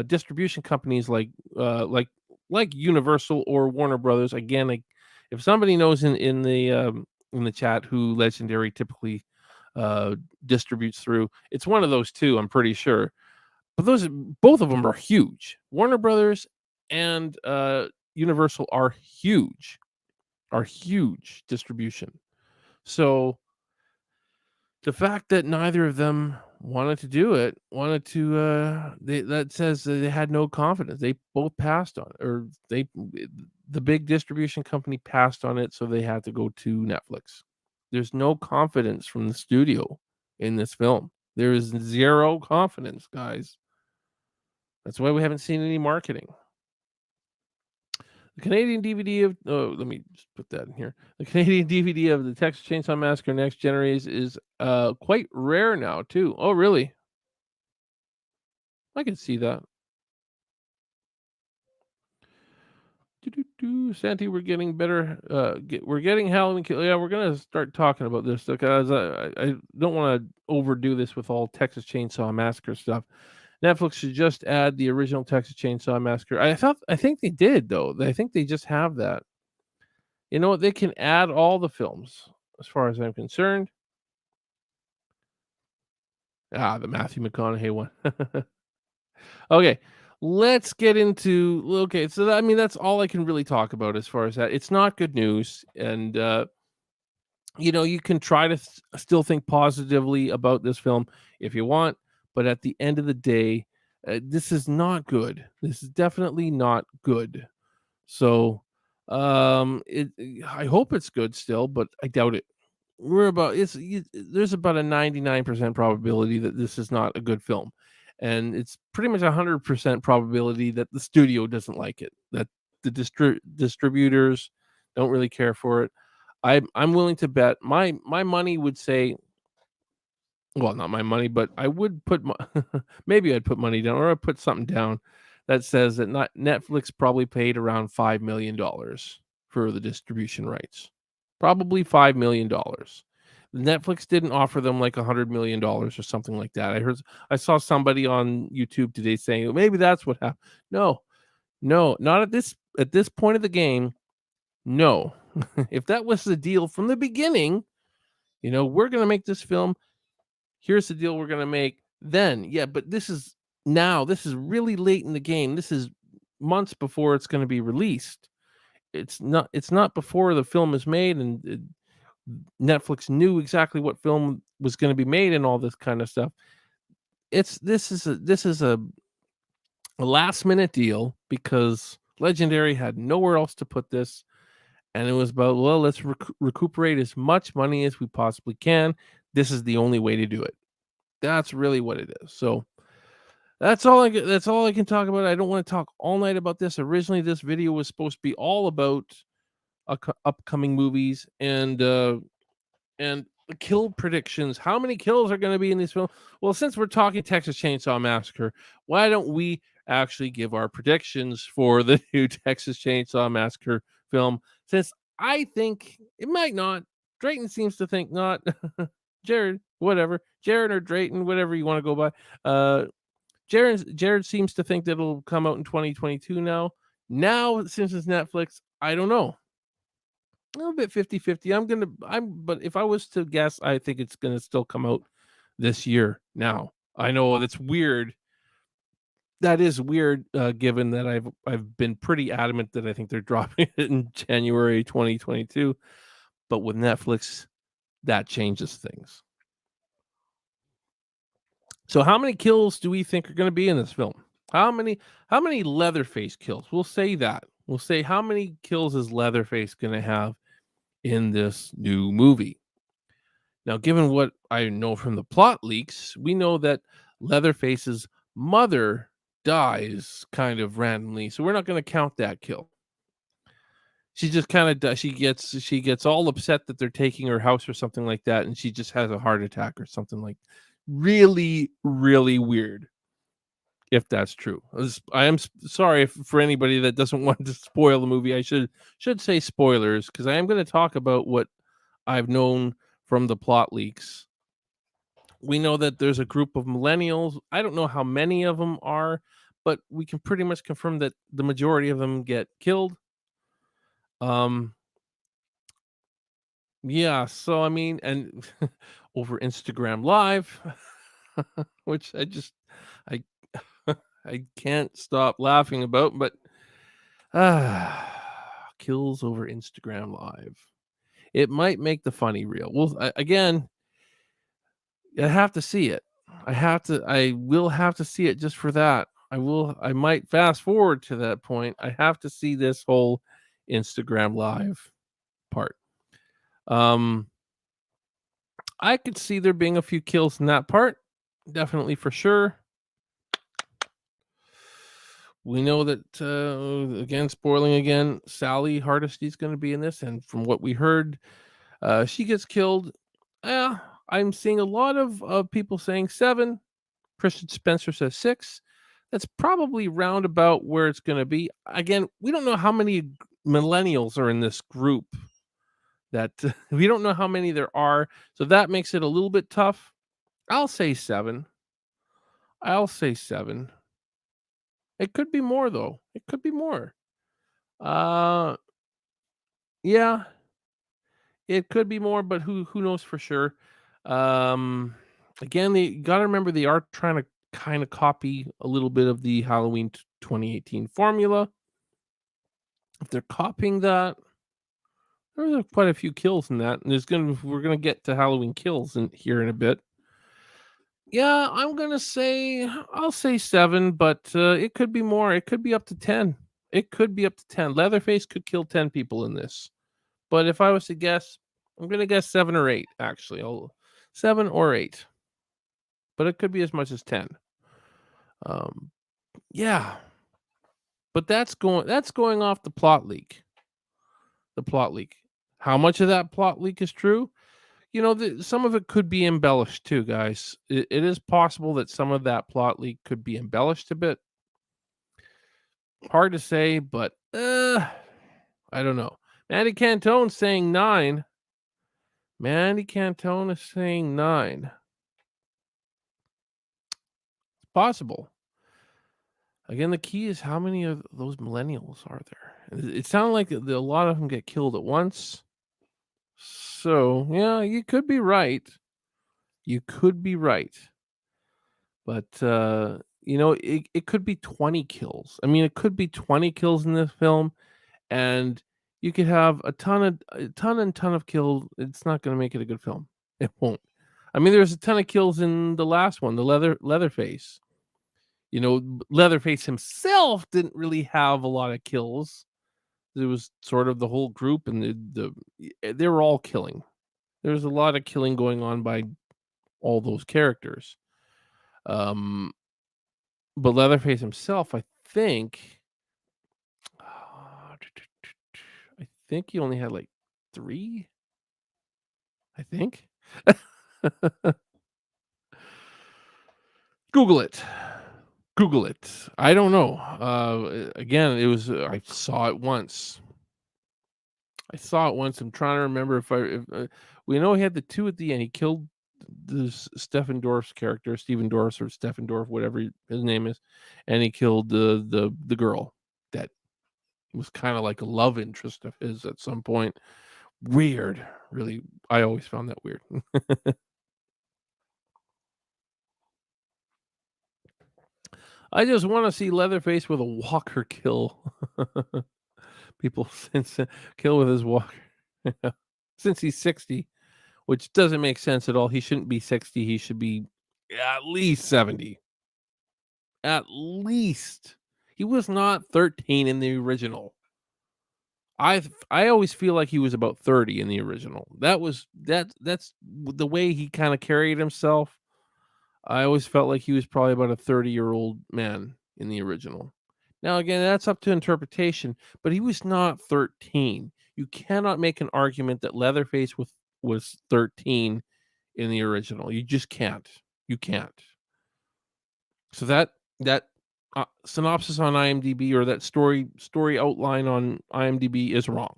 Speaker 1: distribution companies uh, like like Universal or Warner Brothers. Again, like if somebody knows in the chat who Legendary typically uh, distributes through, it's one of those two. I'm pretty sure, but those both of them are huge. Warner Brothers and Universal are huge distribution. So the fact that neither of them wanted to do it, wanted to, that says that they had no confidence. They both passed on it, or the big distribution company passed on it, so they had to go to Netflix. There's no confidence from the studio in this film. There is zero confidence, guys. That's why we haven't seen any marketing. The Canadian DVD of let me just put that in here. The Canadian DVD of the Texas Chainsaw Massacre Next Generation is quite rare now too. Oh, really? I can see that. Doo-doo-doo. Santi, we're getting better. We're getting Halloween Kill. Yeah, we're gonna start talking about this because I don't want to overdo this with all Texas Chainsaw Massacre stuff. Netflix should just add the original Texas Chainsaw Massacre. I think they did though. I think they just have that. You know what? They can add all the films, as far as I'm concerned. Ah, the Matthew McConaughey one. Okay, let's get into okay, so I mean, that's all I can really talk about as far as that. It's not good news, and, you can try to still think positively about this film if you want, but at the end of the day, this is not good. This is definitely not good. So, I hope it's good still, but I doubt it. There's about a 99% probability that this is not a good film, and it's pretty much 100% probability that the studio doesn't like it, that the distributors don't really care for it. I'm willing to bet my money would say, well, not my money, but I would put maybe I'd put money down, or I'd put something down that says that not Netflix probably paid around $5 million for the distribution rights. Probably $5 million. Netflix didn't offer them like $100 million or something like that. I saw somebody on YouTube today saying, "Well, maybe that's what happened." No, no, not at this point of the game. No, if that was the deal from the beginning, we're gonna make this film. Here's the deal we're gonna make. Then, yeah, but this is now. This is really late in the game. This is months before it's gonna be released. it's not before the film is made, and Netflix knew exactly what film was gonna be made and all this kind of stuff. This is a last minute deal because Legendary had nowhere else to put this, and it was about, well, let's recuperate as much money as we possibly can. This is the only way to do it. That's really what it is. So that's all I can talk about. I don't want to talk all night about this. Originally, this video was supposed to be all about upcoming movies and the kill predictions. How many kills are going to be in this film? Well, since we're talking Texas Chainsaw Massacre, why don't we actually give our predictions for the new Texas Chainsaw Massacre film? Since I think it might not. Drayton seems to think not. Jared, whatever. Jared or Drayton, whatever you want to go by. Jared seems to think that it'll come out in 2022 now. Now, since it's Netflix, I don't know. A little bit 50-50. But if I was to guess, I think it's gonna still come out this year now. I know that's weird. That is weird, given that I've been pretty adamant that I think they're dropping it in January 2022. But with Netflix, that changes things. So how many kills do we think are gonna be in this film? How many Leatherface kills? We'll say that. We'll say how many kills is Leatherface gonna have in this new movie? Now, given what I know from the plot leaks, we know that Leatherface's mother dies kind of randomly, so we're not going to count that kill. She just kind of does. She gets all upset that they're taking her house or something like that, and she just has a heart attack or something like really, really weird. If that's true, I am sorry for anybody that doesn't want to spoil the movie. I should say spoilers because I am going to talk about what I've known from the plot leaks. We know that there's a group of millennials. I don't know how many of them are, but we can pretty much confirm that the majority of them get killed. Um, yeah, so I mean, and over Instagram Live, which I I can't stop laughing about, but kills over Instagram Live. It might make the funny real. Well, again, I have to see it. I will have to see it just for that. I might fast forward to that point. I have to see this whole Instagram Live part. Um, I could see there being a few kills in that part. Definitely for sure. We know that again, spoiling again, Sally Hardisty's going to be in this, and from what we heard, she gets killed. I'm seeing a lot of people saying 7. Christian Spencer says 6. That's probably roundabout where it's going to be. Again, we don't know how many millennials are in this group. That we don't know how many there are, so that makes it a little bit tough. I'll say 7. I'll say 7. It could be more though. It could be more. Uh, yeah, it could be more, but who knows for sure. Um, again, they got to remember they are trying to kind of copy a little bit of the Halloween 2018 formula. If they're copying that, there's quite a few kills in that, and we're gonna get to Halloween kills in here in a bit. Yeah, I'll say 7, but it could be more. It could be up to 10. It could be up to 10. Leatherface could kill 10 people in this. But if I was to guess, I'm gonna guess 7 or 8. Actually, 7 or 8. But it could be as much as 10. Um, yeah, but that's going off the plot leak. The plot leak. How much of that plot leak is true? Some of it could be embellished too, guys. It is possible that some of that plot leak could be embellished a bit. Hard to say, but I don't know. Mandy Cantone saying 9. Mandy Cantone is saying 9. It's possible. Again, the key is how many of those millennials are there? It sounded like a lot of them get killed at once. So, yeah, you could be right. You could be right. But, it could be 20 kills. I mean, it could be 20 kills in this film, and You could have a ton of kills. It's not gonna make it a good film. It won't. I mean, there's a ton of kills in the last one, the Leatherface. You know, Leatherface himself didn't really have a lot of kills. It was sort of the whole group, and they were all killing. There was a lot of killing going on by all those characters. Um, but Leatherface himself, I think he only had like 3, I think. Google it. Google it. I don't know. Again, it was I saw it once. I saw it once. I'm trying to remember if we know he had the 2 at the end. He killed this Stephen Dorff's character, Stephen Dorff or Stephen Dorff, whatever his name is, and he killed the girl that was kind of like a love interest of his at some point. Weird, really. I always found that weird. I just want to see Leatherface with a walker kill people since kill with his walker. Since he's 60, which doesn't make sense at all. He shouldn't be 60. He should be at least 70. At least. He was not 13 in the original. I always feel like he was about 30 in the original. That's the way he kind of carried himself. I always felt like he was probably about a 30-year-old man in the original. Now again, that's up to interpretation, but he was not 13. You cannot make an argument that Leatherface was 13 in the original. You just can't. You can't. So that synopsis on IMDb, or that story outline on IMDb, is wrong.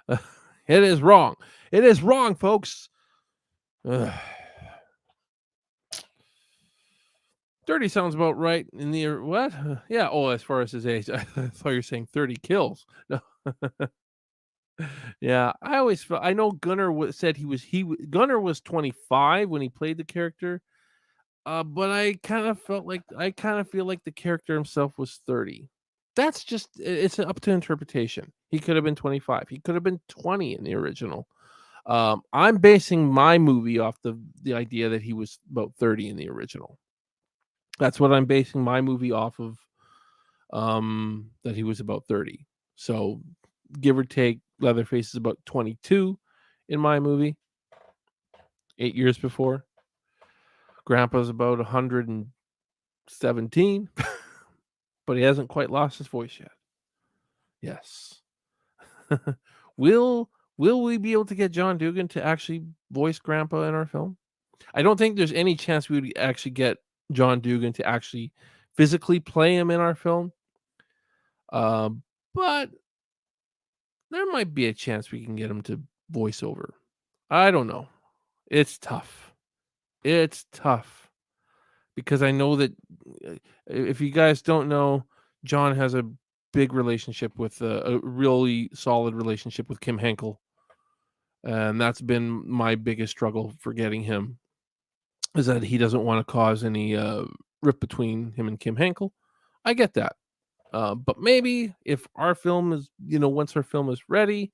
Speaker 1: It is wrong. It is wrong, folks. Ugh. 30 sounds about right in the what? Yeah. Oh, as far as his age, I thought you were saying 30 kills. No. Yeah, I always felt. I know Gunnar said Gunnar was 25 when he played the character. But I kind of feel like the character himself was 30. That's just it's up to interpretation. He could have been 25. He could have been 20 in the original. I'm basing my movie off the idea that he was about 30 in the original. That's what I'm basing my movie off of. That he was about 30. So give or take, Leatherface is about 22 in my movie. 8 years before. Grandpa's about 117, but he hasn't quite lost his voice yet. Yes. will will we be able to get John Dugan to actually voice Grandpa in our film? I don't think there's any chance we would actually get John Dugan to actually physically play him in our film. But there might be a chance we can get him to voice over. I don't know. It's tough. It's tough because I know that if you guys don't know, John has a big relationship with a really solid relationship with Kim Henkel, and that's been my biggest struggle for getting him, is that he doesn't want to cause any rift between him and Kim Henkel. I get that, but maybe if our film is, once our film is ready,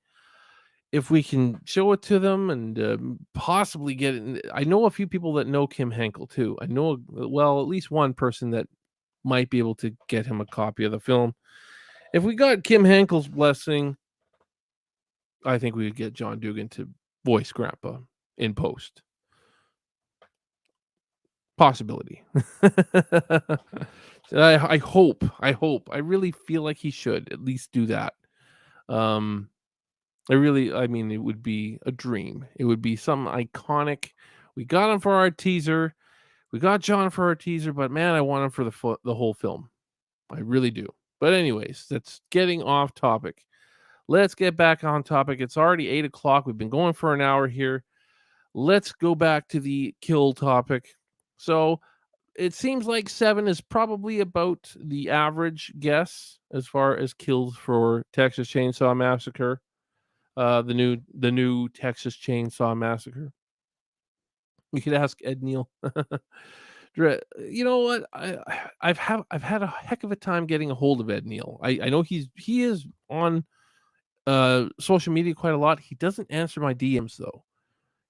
Speaker 1: if we can show it to them and possibly get it. I know a few people that know Kim Henkel too. I know, well, at least one person that might be able to get him a copy of the film. If we got Kim Henkel's blessing, I think we would get John Dugan to voice Grandpa in post. Possibility. I hope. I really feel like he should at least do that. I mean, it would be a dream. It would be something iconic. We got him for our teaser. We got John for our teaser, but man, I want him for the whole film. I really do. But anyways, that's getting off topic. Let's get back on topic. It's already 8 o'clock. We've been going for an hour here. Let's go back to the kill topic. So it seems like 7 is probably about the average guess as far as kills for Texas Chainsaw Massacre. The new Texas Chainsaw Massacre. We could ask Ed Neal. You know what? I've had a heck of a time getting a hold of Ed Neal. I know he is on social media quite a lot. He doesn't answer my DMs though.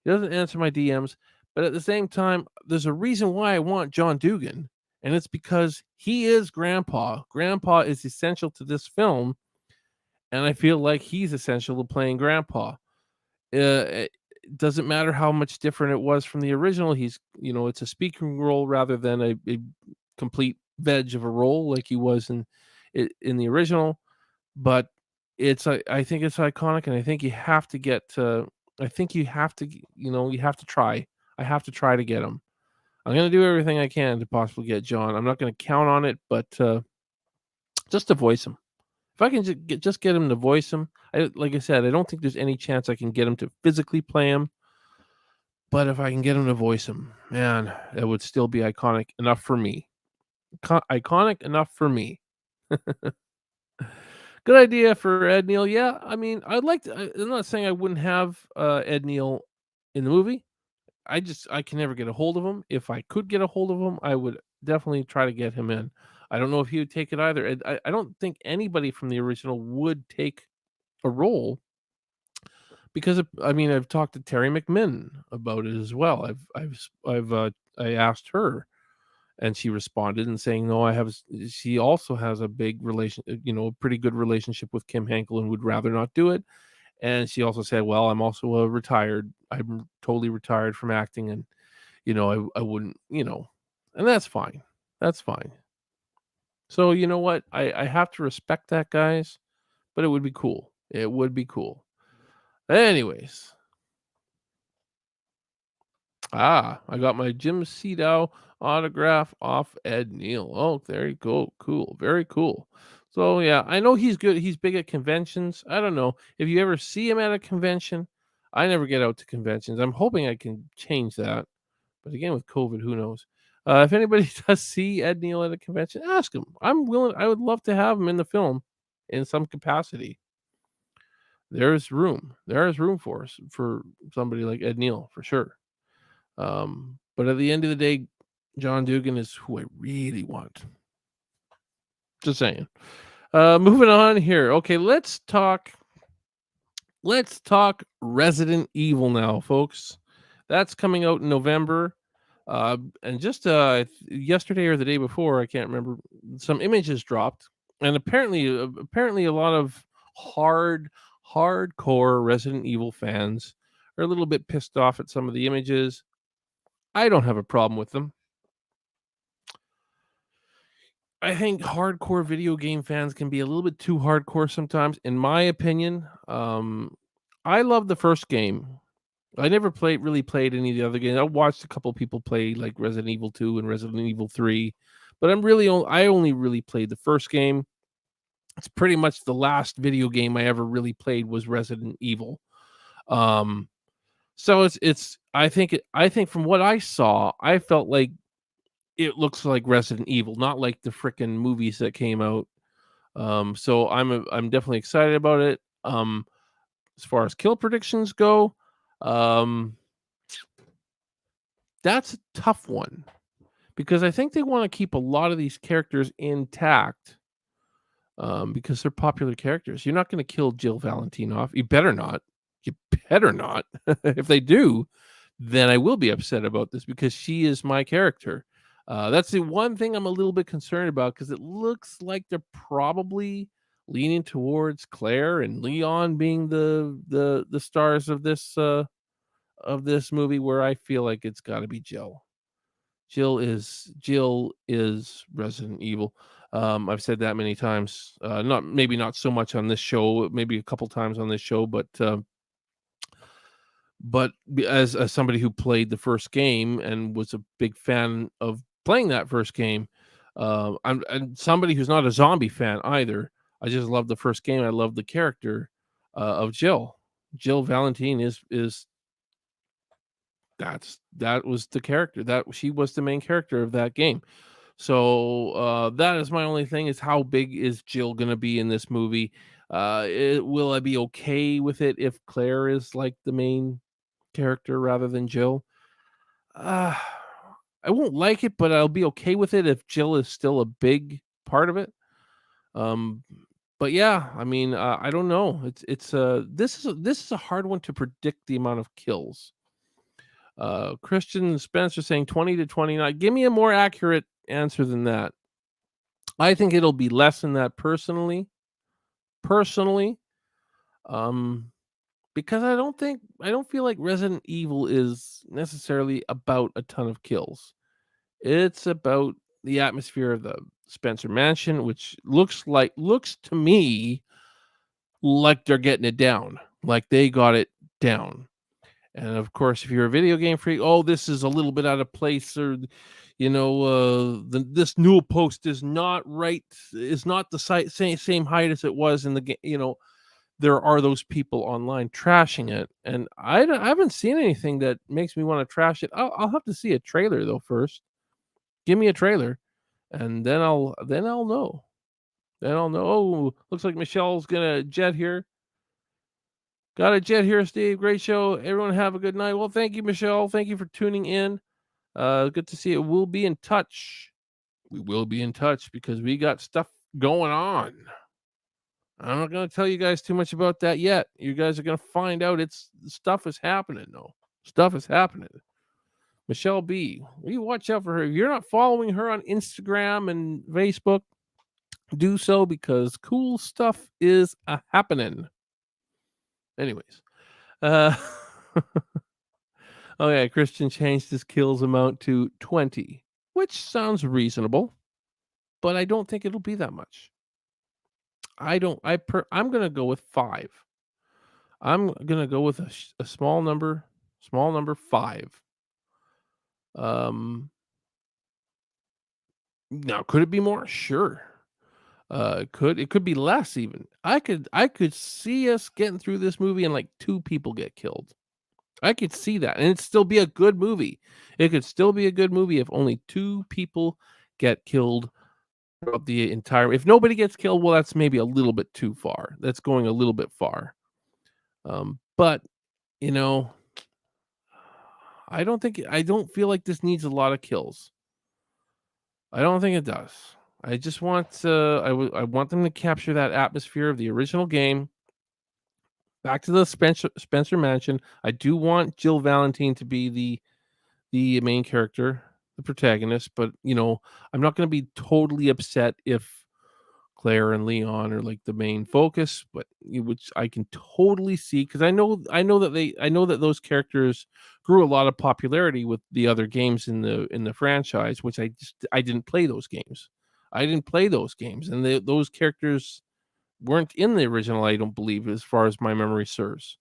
Speaker 1: He doesn't answer my DMs, but at the same time, there's a reason why I want John Dugan, and it's because he is grandpa. Grandpa is essential to this film, and I feel like he's essential to playing grandpa. It doesn't matter how much different it was from the original. It's a speaking role rather than a complete veg of a role like he was in the original. But I think it's iconic, and I think you have to get to. I think you have to, you have to try. I have to try to get him. I'm gonna do everything I can to possibly get John. I'm not gonna count on it, but just to voice him. If I can just get him to voice him, like I said, I don't think there's any chance I can get him to physically play him. But if I can get him to voice him, man, it would still be iconic enough for me. Iconic enough for me. Good idea for Ed Neal. Yeah, I mean, I'd like to. I'm not saying I wouldn't have Ed Neal in the movie. I can never get a hold of him. If I could get a hold of him, I would definitely try to get him in. I don't know if he would take it either. I don't think anybody from the original would take a role because I mean, I've talked to Terry McMinn about it as well. I asked her, and she responded and saying, "No, She also has a big a pretty good relationship with Kim Henkel, and would rather not do it." And she also said, "Well, I'm also a retired. I'm totally retired from acting, and I wouldn't, and that's fine. That's fine. So you know what? I have to respect that, guys. But it would be cool. It would be cool. Anyways, I got my Jim Cedo autograph off Ed Neal. Oh, there you go. Cool. Very cool. So yeah, I know he's good. He's big at conventions. I don't know if you ever see him at a convention. I never get out to conventions. I'm hoping I can change that. But again, with COVID, who knows? If anybody does see Ed Neal at a convention, ask him. I'm willing. I would love to have him in the film in some capacity. There's room. There is room for somebody like Ed Neal for sure. But at the end of the day, John Dugan is who I really want. Just saying. Moving on here. Okay, let's talk. Let's talk Resident Evil now, folks. That's coming out in November. And just yesterday or the day before, I can't remember. Some images dropped, and apparently, a lot of hardcore Resident Evil fans are a little bit pissed off at some of the images. I don't have a problem with them. I think hardcore video game fans can be a little bit too hardcore sometimes, in my opinion. I love the first game. I never really played any of the other games. I watched a couple people play like Resident Evil 2 and Resident Evil 3, but I only really played the first game. It's pretty much the last video game I ever really played was Resident Evil. Um, so I think from what I saw, I felt like it looks like Resident Evil, not like the frickin' movies that came out. So I'm definitely excited about it. As far as kill predictions go, um, that's a tough one because I think they want to keep a lot of these characters intact. Because they're popular characters. You're not going to kill Jill Valentine off. You better not. You better not. If they do, then I will be upset about this because she is my character. That's the one thing I'm a little bit concerned about because it looks like they're probably leaning towards Claire and Leon being the stars of this movie, where I feel like it's got to be Jill. Jill is Resident Evil. I've said that many times. Not so much on this show, maybe a couple times on this show, but as somebody who played the first game and was a big fan of playing that first game, I'm and somebody who's not a zombie fan either. I just love the first game. I love the character of Jill. Jill Valentine is that was the character that she was the main character of that game. So that is my only thing is how big is Jill gonna be in this movie? Will I be okay with it if Claire is like the main character rather than Jill? Uh, I won't like it, but I'll be okay with it if Jill is still a big part of it. Um, But yeah, I mean, I don't know. This is a hard one to predict the amount of kills. Christian Spencer saying 20 to 29. Give me a more accurate answer than that. I think it'll be less than that personally. Personally, um, because I don't feel like Resident Evil is necessarily about a ton of kills. It's about the atmosphere of the Spencer Mansion, which looks to me like they're getting it down, like they got it down. And of course, if you're a video game freak, oh, this is a little bit out of place, or this new post is not right, is not the same height as it was in the game. There are those people online trashing it, and I haven't seen anything that makes me want to trash it. I'll have to see a trailer though first. Give me a trailer, and then I'll know. Then I'll know. Oh, looks like Michelle's gonna jet here. Got a jet here, Steve. Great show. Everyone have a good night. Well, thank you, Michelle. Thank you for tuning in. Good to see you. We'll be in touch. We will be in touch because we got stuff going on. I'm not going to tell you guys too much about that yet. You guys are going to find out. Stuff is happening, though. Stuff is happening. Michelle B. You watch out for her. If you're not following her on Instagram and Facebook, do so because cool stuff is happening. Anyways, uh, okay, Christian changed his kills amount to 20, which sounds reasonable, but I don't think it'll be that much. I'm gonna go with 5. I'm gonna go with a small number 5. Um, Now could it be more? Sure. It could be less even. I could see us getting through this movie and like 2 people get killed. I could see that, and it'd still be a good movie. It could still be a good movie if only 2 people get killed throughout the entire. If nobody gets killed, well, that's maybe a little bit too far. That's going a little bit far. But, you know, I don't feel like this needs a lot of kills. I don't think it does. I just want, I want them to capture that atmosphere of the original game. Back to the Spencer Mansion. I do want Jill Valentine to be the main character, the protagonist, but, I'm not gonna be totally upset if Claire and Leon are, like, the main focus, but which I can totally see because I know that those characters grew a lot of popularity with the other games in the franchise, which I didn't play those games. I didn't play those games, and those characters weren't in the original, I don't believe, as far as my memory serves.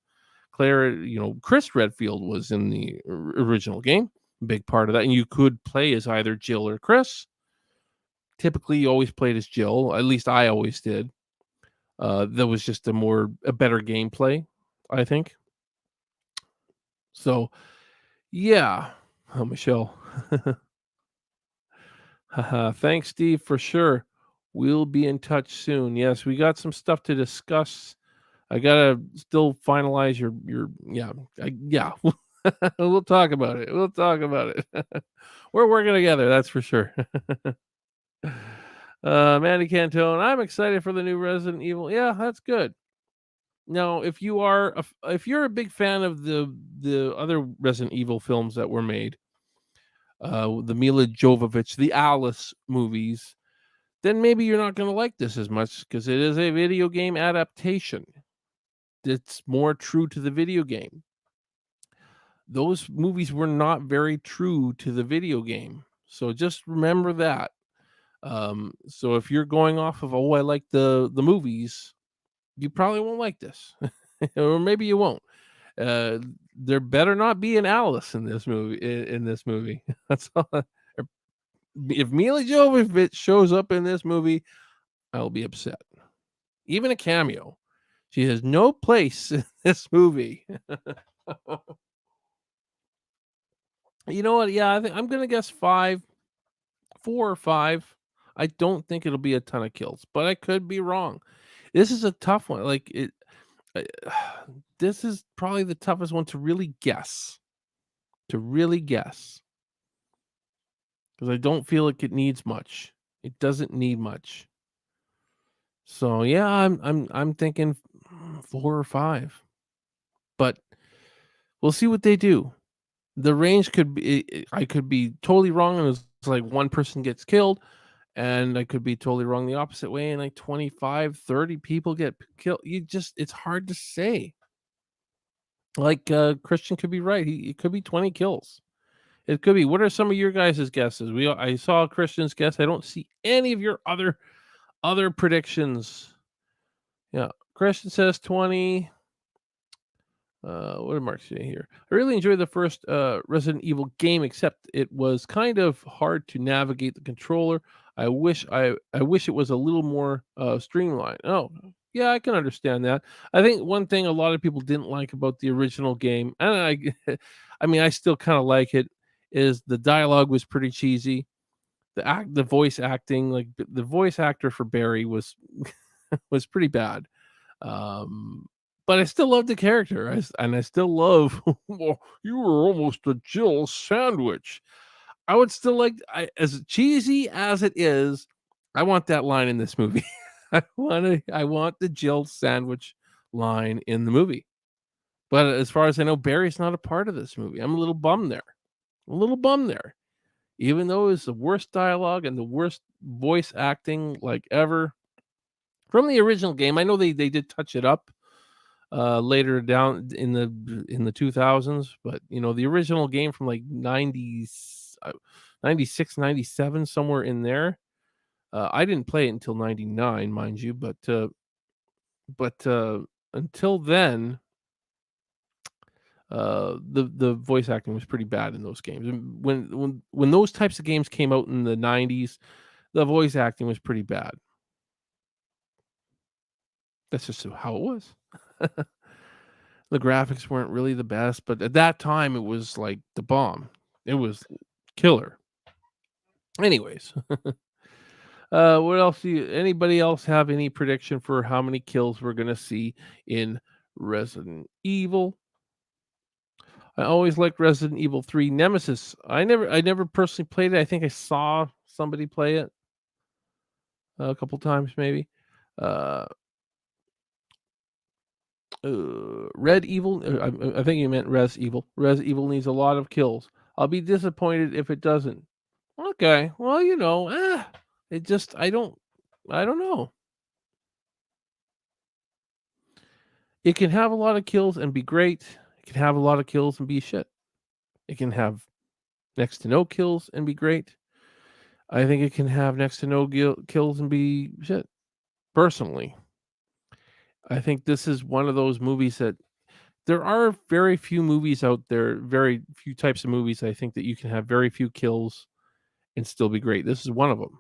Speaker 1: Claire, Chris Redfield was in the original game, big part of that, and you could play as either Jill or Chris. Typically, you always played as Jill. At least I always did. That was just a better gameplay, I think. So, yeah. Oh, Michelle. Haha. Thanks, Steve, for sure. We'll be in touch soon. Yes, we got some stuff to discuss. I gotta still finalize your yeah. Yeah. We'll talk about it. We'll talk about it. We're working together, that's for sure. Mandy Cantone, I'm excited for the new Resident Evil. Yeah, that's good. Now, if you're a big fan of the other Resident Evil films that were made, the Mila Jovovich, the Alice movies, then maybe you're not going to like this as much because it is a video game adaptation. It's more true to the video game. Those movies were not very true to the video game. So just remember that. So if you're going off of, oh, I like the movies, you probably won't like this. Or maybe you won't. Uh, there better not be an Alice in this movie. In this movie, that's all. If Mila Jovovich shows up in this movie, I'll be upset. Even a cameo, she has no place in this movie. You know what? Yeah, I'm gonna guess 4 or 5. I don't think it'll be a ton of kills, but I could be wrong. This is a tough one. Uh, this is probably the toughest one to really guess. To really guess. Because I don't feel like it needs much. It doesn't need much. So yeah, I'm thinking 4 or 5, but we'll see what they do. The range could be I could be totally wrong, and it's like one person gets killed, and I could be totally wrong the opposite way, and like 25, 30 people get killed. It's hard to say. Like, Christian could be right. It could be 20 kills. It could be. What are some of your guys' guesses? I saw Christian's guess. I don't see any of your other predictions. Yeah. Christian says 20. What did Mark say here? I really enjoyed the first Resident Evil game, except it was kind of hard to navigate the controller. I wish it was a little more streamlined. Oh, yeah, I can understand that. I think one thing a lot of people didn't like about the original game, and I mean, I still kind of like it, is the dialogue was pretty cheesy. The voice acting, like the voice actor for Barry was was pretty bad. Um, but I still love the character, and I still love, "Well, you were almost a Jill sandwich." I would still like as cheesy as it is, I want that line in this movie. I want the Jill sandwich line in the movie. But as far as I know, Barry's not a part of this movie. I'm a little bummed there. A little bummed there. Even though it's the worst dialogue and the worst voice acting, like, ever from the original game. I know they did touch it up later down in the 2000s, but the original game from like 90s, 96, 97, somewhere in there. I didn't play it until 99, mind you, but until then, the voice acting was pretty bad in those games. And when those types of games came out in the 90s, the voice acting was pretty bad. That's just how it was. The graphics weren't really the best, but at that time, it was like the bomb. It was killer. Anyways, what else anybody else have any prediction for how many kills we're gonna see in Resident Evil? I always liked Resident Evil 3 Nemesis. I never personally played it. I think I saw somebody play it a couple times maybe. Uh, Red Evil, I think you meant Res Evil. Res Evil needs a lot of kills. I'll be disappointed if it doesn't. Okay, well, it just I don't know. It can have a lot of kills and be great. It can have a lot of kills and be shit. It can have next to no kills and be great. I think it can have next to no kills and be shit. Personally, I think this is one of those movies that there are very few movies out there, very few types of movies I think that you can have very few kills and still be great. This is one of them.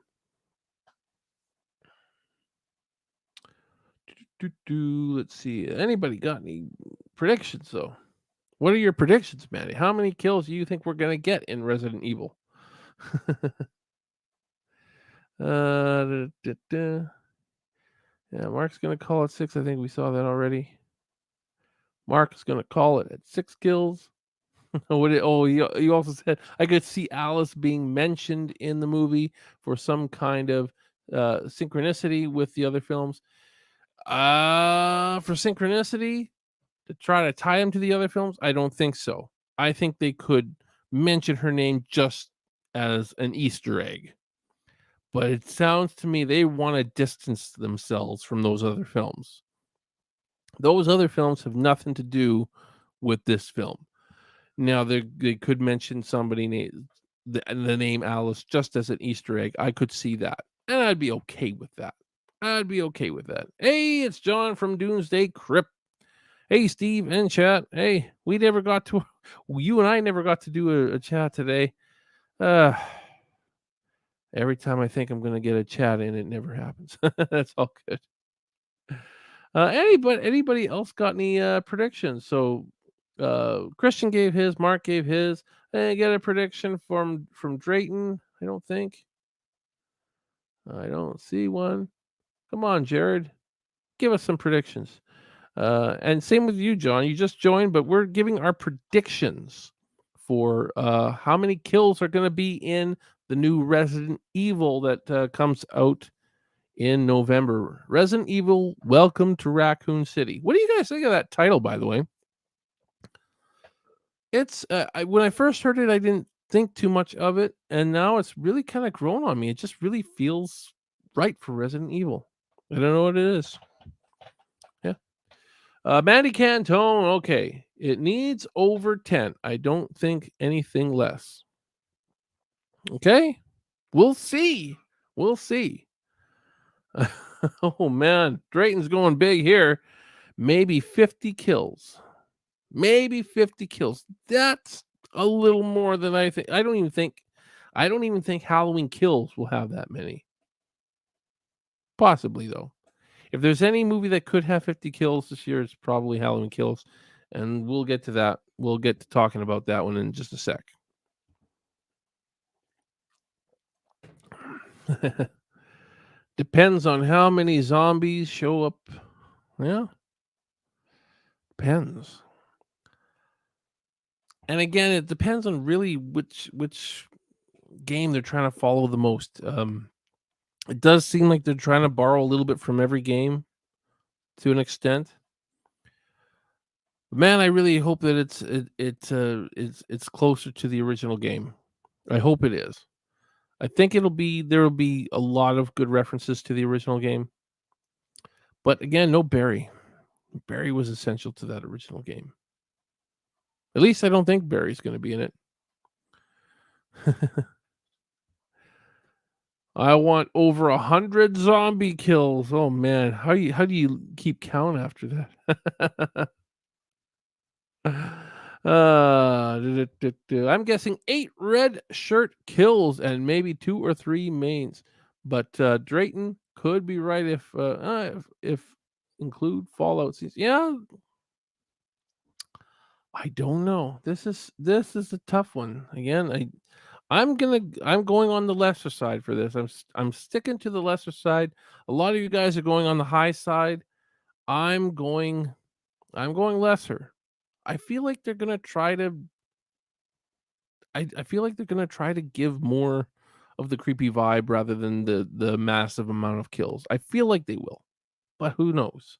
Speaker 1: Let's see. Anybody got any predictions though? What are your predictions, Maddie? How many kills do you think we're gonna get in Resident Evil? Da, da, da. Yeah, Mark's gonna call it 6. I think we saw that already. Mark is gonna call it at 6 kills. He also said I could see Alice being mentioned in the movie for some kind of synchronicity with the other films. For synchronicity to try to tie him to the other films, I don't think so. I think they could mention her name just as an Easter egg. But it sounds to me they want to distance themselves from those other films. Those other films have nothing to do with this film. Now they could mention somebody named the name Alice just as an Easter egg. I could see that, and I'd be okay with that. I'd be okay with that. Hey, it's John from Doomsday Crypt. Hey, Steve and chat. Hey, we never got to, you and I never got to do a chat today. Uh, every time I think I'm going to get a chat in, it never happens. That's all good. Anybody else got any predictions? So, Christian gave his, Mark gave his. I get a prediction from Drayton. I don't think. I don't see one. Come on, Jared, give us some predictions. And same with you, John. You just joined, but we're giving our predictions for how many kills are going to be in the new Resident Evil that comes out in November. Resident Evil Welcome to Raccoon City. What do you guys think of that title, by the way? It's when I first heard it, I didn't think too much of it, and now it's really kind of grown on me. It just really feels right for Resident Evil. I don't know what it is. Yeah. Mandy Cantone, okay. It needs over 10. I don't think anything less. Okay. We'll see. We'll see. Oh man, Drayton's going big here. Maybe 50 kills. Maybe 50 kills. That's a little more than I think. I don't even think Halloween Kills will have that many. Possibly though. If there's any movie that could have 50 kills this year, it's probably Halloween Kills. And we'll get to that. We'll get to talking about that one in just a sec. Depends on how many zombies show up. Yeah. Depends. And again, it depends on really which game they're trying to follow the most. It does seem like they're trying to borrow a little bit from every game to an extent. Man, I really hope that it's closer to the original game. I hope it is. I think there will be a lot of good references to the original game. But again, no Barry. Barry was essential to that original game. At least I don't think Barry's going to be in it. I want over 100 zombie kills. Oh man, how do you keep count after that? I'm guessing 8 red shirt kills and maybe 2 or 3 mains. But Drayton could be right if include Fallout season. Yeah, I don't know. This is a tough one. Again, I'm going on the lesser side for this. I'm sticking to the lesser side. A lot of you guys are going on the high side. I'm going lesser. I feel like they're gonna try to. I feel like they're gonna try to give more of the creepy vibe rather than the massive amount of kills. I feel like they will, but who knows?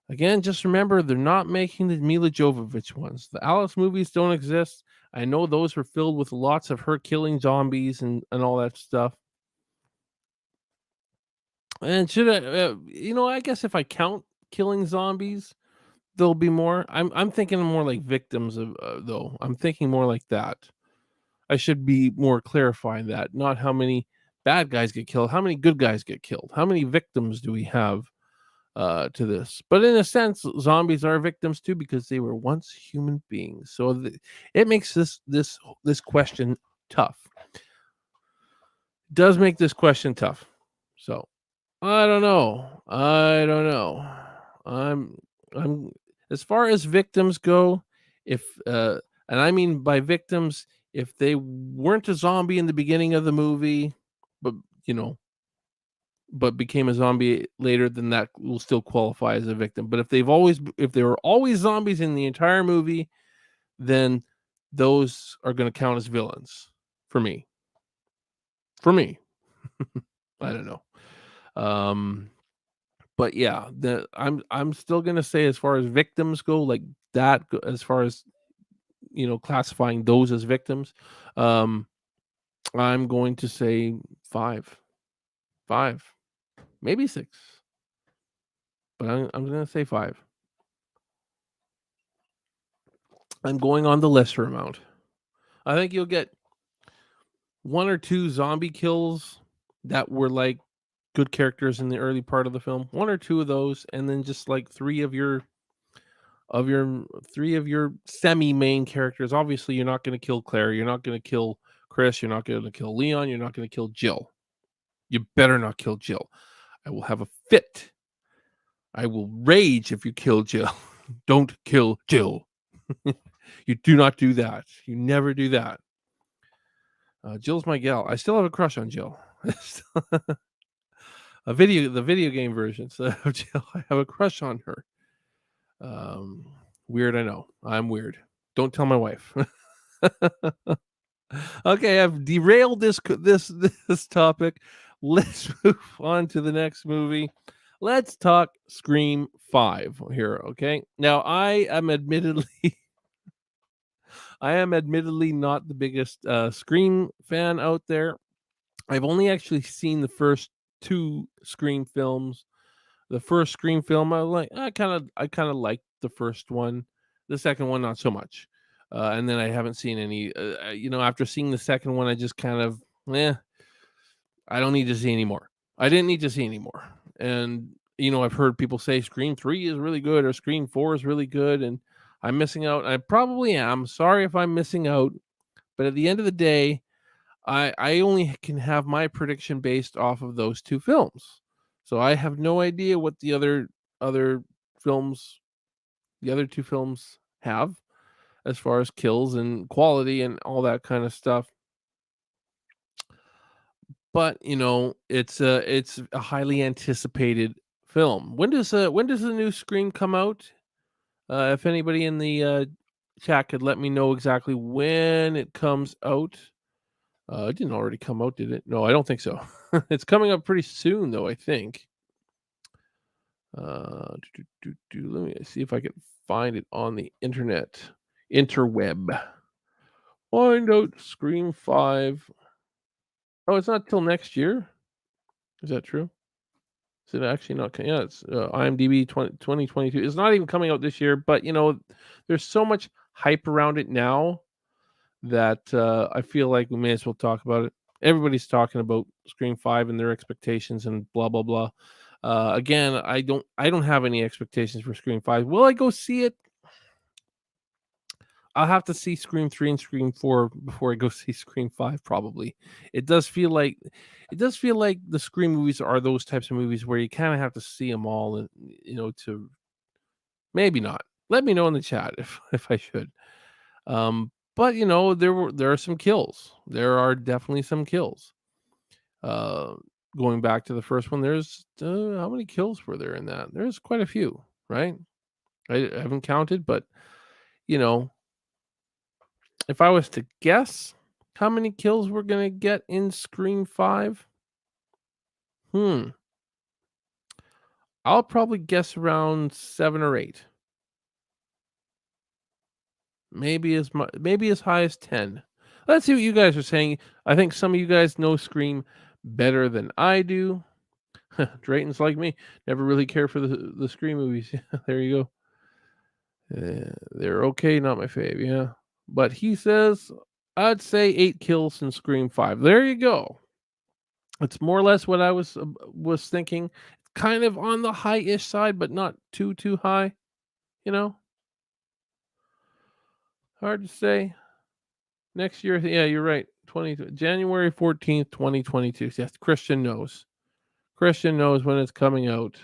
Speaker 1: Again, just remember they're not making the Mila Jovovich ones. The Alice movies don't exist. I know those were filled with lots of her killing zombies and all that stuff. And should I guess if I count killing zombies, there'll be more. I'm thinking more like victims of though. I'm thinking more like that. I should be more clarifying that, not how many bad guys get killed, how many good guys get killed, how many victims do we have to this? But in a sense, zombies are victims too because they were once human beings. So it makes this question tough. It does make this question tough. So I don't know. I'm as far as victims go, if and I mean by victims, if they weren't a zombie in the beginning of the movie, but but became a zombie later, then that will still qualify as a victim. But if they were always zombies in the entire movie, then those are going to count as villains for me. For me, I don't know. But yeah, I'm still gonna say as far as victims go, like that, as far as classifying those as victims, um, I'm going to say 5, 5, maybe 6, but I'm gonna say 5. I'm going on the lesser amount. I think you'll get 1 or 2 zombie kills that were like good characters in the early part of the film. 1 or 2 of those, and then just like 3 of your semi-main characters. Obviously, you're not going to kill Claire. You're not going to kill Chris. You're not going to kill Leon. You're not going to kill Jill. You better not kill Jill. I will have a fit. I will rage if you kill Jill. Don't kill Jill. You do not do that. You never do that. Jill's my gal. I still have a crush on Jill. The video game version of Jill. I have a crush on her. Weird, I know. I'm weird. Don't tell my wife. Okay, I've derailed this topic. let's move on to the next movie. Let's talk Scream 5 here, okay? Now, I am admittedly not the biggest Scream fan out there. I've only actually seen the first 2 Scream films. The first Scream film, I kinda liked the first one. The second one, not so much. And then I haven't seen any, after seeing the second one, I just kind of, "Eh, I don't need to see any more." I didn't need to see any more. And, I've heard people say Scream 3 is really good or Scream 4 is really good, and I'm missing out. I probably am. Sorry if I'm missing out, but at the end of the day, I only can have my prediction based off of those 2 films. So I have no idea what other films the other 2 films have as far as kills and quality and all that kind of stuff. But, it's a highly anticipated film. When does the new Scream come out? If anybody in the, chat could let me know exactly when it comes out. It didn't already come out, did it? No, I don't think so. It's coming up pretty soon, though, I think. Let me see if I can find it on the interweb. Find out Scream 5. Oh, it's not till next year? Is that true? Is it actually not? Yeah, it's IMDb 2022. It's not even coming out this year, but there's so much hype around it now that I feel like we may as well talk about it. Everybody's talking about Scream 5 and their expectations and blah blah blah. Again, I don't have any expectations for Scream 5. Will I go see it? I'll have to see Scream 3 and Scream 4 before I go see Scream 5 probably. It does feel like the Scream movies are those types of movies where you kind of have to see them all and to maybe not. Let me know in the chat if I should. But there are some kills. There are definitely some kills. Uh Going back to the first one, there's how many kills were there in that? There's quite a few, right? I haven't counted, but you know, if I was to guess how many kills we're gonna get in Scream 5, hmm, I'll probably guess around 7 or 8. Maybe as high as 10. Let's see what you guys are saying. I think some of you guys know Scream better than I do. Drayton's like me, never really cared for the Scream movies. There you go. They're okay, not my fave, yeah. But he says, I'd say 8 kills in Scream 5. There you go. It's more or less what I was thinking. Kind of on the high-ish side, but not too high, you know? Hard to say. Next year, yeah, you're right. January 14th, 2022. Yes, Christian knows. Christian knows when it's coming out.